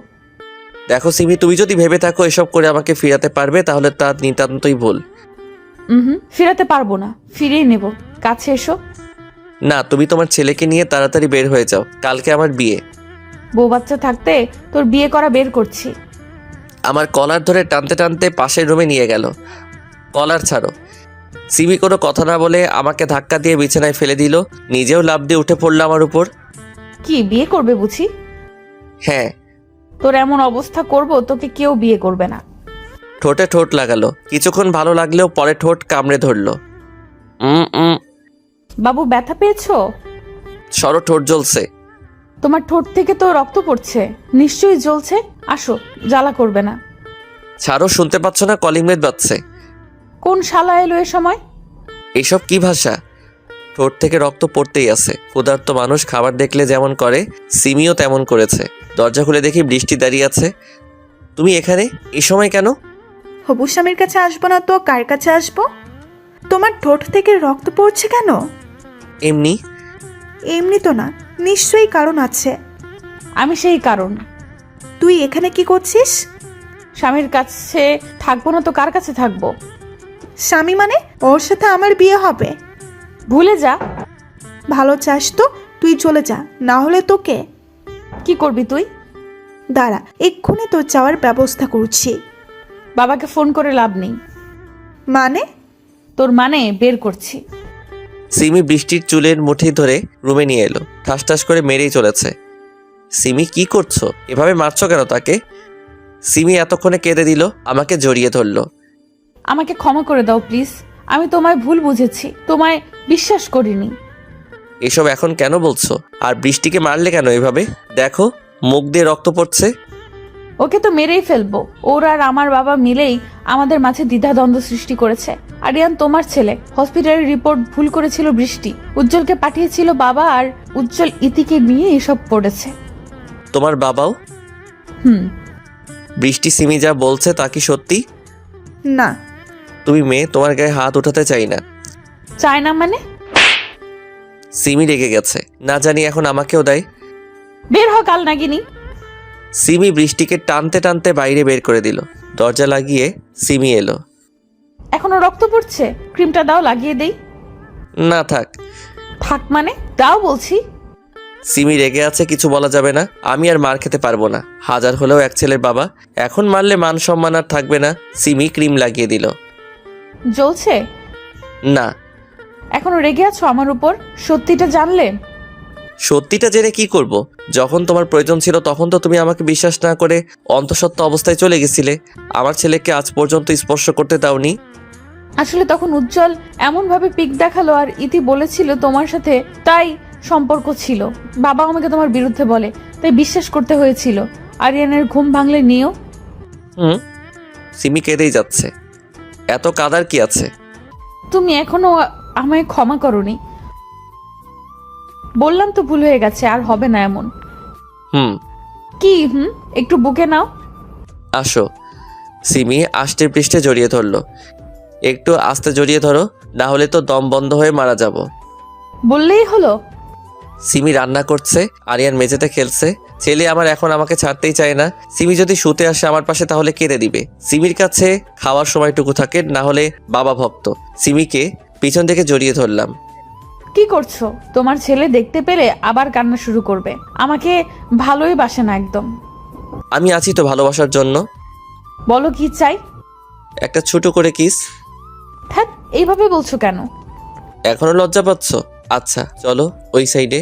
দেখো সিমি, তুমি যদি ভেবে থাকো এসব করে আমাকে ফিরাতে পারবে, তাহলে তা নিতান্তই ভুল। ফিরাতে পারবো না, ফিরিয়ে নেব। কাছে এসো। না, তুমি তোমার ছেলেকে নিয়ে তাড়াতাড়ি বের হয়ে যাও, কালকে আমার বিয়ে। বউ বাচ্চা থাকতে তোর বিয়ে করা বের করছি। আমার কলার ধরে টানতে টানতে পাশের রুমে নিয়ে গেল। কলার ছাড়ো। সিমি কোনো কথা না বলে আমাকে ধাক্কা দিয়ে বিছানায় ফেলে দিল। নিজেও লাফ দিয়ে উঠে পড়লো আমার উপর। কি বিয়ে করবে বুঝি? হ্যাঁ। তোর এমন অবস্থা করব, তোকে কেউ বিয়ে করবে না। ঠোঁটে ঠোঁট লাগালো। কিছুক্ষণ ভালো লাগলেও পরে ঠোঁট কামড়ে ধরলো। বাবু, ব্যথা পেয়েছো? সরো, ঠোঁট জ্বলছে। তোমার ঠোঁট থেকে তো রক্ত পড়ছে, নিশ্চয়ই জ্বলছে। আসো, জ্বালা করবে না। ছাড়ো, শুনতে পাচ্ছ না কলিং বেল বাজছে? কোন শালা এলো এ সময়? এসব কি ভাষা? ঠোঁট থেকে রক্ত পড়তেই আছে। ক্ষুধার্ত মানুষ খাবার দেখলে যেমন করে, সিমিও তেমন করেছে। দরজা খুলে দেখি বৃষ্টি দাঁড়িয়ে আছে। তুমি এখানে এই সময় কেন? হবু স্বামীর কাছে আসবো না তো কার কাছে আসবো? তোমার ঠোঁট থেকে রক্ত পড়ছে কেন? এমনি। এমনি তো না, নিশ্চয়ই কারণ আছে। আমি সেই কারণ। তুই এখানে কি করছিস? স্বামীর কাছে থাকবো না তো কার কাছে থাকবো? স্বামী মানে? ওর সাথে আমার বিয়ে হবে। ভুলে যা। ভালো চাস তো তুই চলে যা, না হলে তোকে। কি করবি তুই? দাঁড়া, এক্ষুনি তোর যাওয়ার ব্যবস্থা করছি। বাবাকে ফোন করে লাভ নেই। মানে? তোর মানে বের করছি। সিমি বৃষ্টির চুলের মুঠি ধরে রুমে নিয়ে এলো। ঠাস ঠাস করে মেরেই চলেছে। সিমি, কি করছো? এভাবে মারছো কেন তাকে? সিমি এতক্ষণে কেঁদে দিল, আমাকে জড়িয়ে ধরলো। আমাকে ক্ষমা করে দাও প্লিজ, আমি তোমায় ভুল বুঝেছি, তোমায় বিশ্বাস করিনি। এসব এখন কেন বলছো? আর বৃষ্টিকে মারলে কেন এভাবে? দেখো, মুখ দিয়ে রক্ত পড়ছে। ওকে তো মেরেই ফেলবো। ওর আর আমার বাবা মিলেই আমাদের মাঝে দ্বিধাদ্বন্দ্ব সৃষ্টি করেছে। আরিয়ান তোমার ছেলে, হসপিটালের রিপোর্ট ভুল করেছিল বৃষ্টি, উজ্জ্বলকে পাঠিয়েছিল বাবা, আর উজ্জ্বল ইতিকে নিয়ে এসব করেছে। তোমার বাবাও? হুম। বৃষ্টি সিমি যা বলছে তা কি সত্যি? না। তুমি মেয়ে, তোমার গায়ে হাত উঠাতে চাই না। চায় না মানে? সিমি রেগে গেছে, না জানি এখন আমাকেও দেয়। বের হ কাল নাগিনী। সিমি বৃষ্টিকে টানতে টানতে বাইরে বের করে দিল। দরজা লাগিয়ে সিমি এলো। এখনো রক্ত পড়ছে, ক্রিমটা দাও লাগিয়ে দেই। না থাক। থাক মানে? দাও বলছি। সিমি রেগে আছে, কিছু বলা যাবে না। আমি আর মার খেতে পারবো না, হাজার হলেও এক ছেলের বাবা। এখন মারলে মান সম্মান আর থাকবে না। সিমি ক্রিম লাগিয়ে দিল। জ্বলছে? না। এখনো রেগে আছো আমার উপর? সত্যিটা জানলে? সত্যিটা জেনে কি করব? যখন তোমার প্রয়োজন ছিল তখন তো তুমি আমাকে বিশ্বাস না করে অন্তঃসত্ত্বা অবস্থায় চলে গেছিলে। আমার ছেলেকে আজ পর্যন্ত স্পর্শ করতে দাওনি। আসলে তখন উজ্জ্বল এমন ভাবে পিক দেখালো আর ইতি বলেছিল তোমার সাথে তাই সম্পর্ক ছিল। বাবা আমাকে তোমার বিরুদ্ধে বলে, তাই বিশ্বাস করতে হয়েছিল। আরিয়ানের ঘুম ভাঙলে নিও। সিমি কেঁদেই যাচ্ছে। এত কাদার কি আছে? তুমি এখনো আমায় ক্ষমা করোনি। বললাম তো ভুল হয়ে গেছে, আর হবে না এমন। কি একটু বুকে নাও। আসো। সিমি আষ্টে পৃষ্ঠে জড়িয়ে ধরলো। একটু আস্তে জড়িয়ে ধরো, না হলে তো দম বন্ধ হয়ে মারা যাব। বললেই হলো। সিমি রান্না করছে, আরিয়ান মেঝেতে খেলছে। ছেলে আমার এখন আমাকে ছাড়তেই চায় না। সিমি যদি শুতে আসে আমার পাশে তাহলে কেঁদে দিবে। সিমির কাছে খাওয়ার সময়টুকু থাকে, না হলে বাবা ভক্ত। সিমিকে পিছন থেকে জড়িয়ে ধরলাম। কি করছো? তোমার ছেলে দেখতে পেলে আবার কান্না শুরু করবে। আমাকে ভালোই বাসে না একদম। আমি আছি তো ভালোবাসার জন্য। বলো কি চাই? একটা ছোট করে কিস। হ্যাঁ, এইভাবে বলছো কেন? এখনো লজ্জা পাচ্ছ? আচ্ছা চলো ওই সাইডে।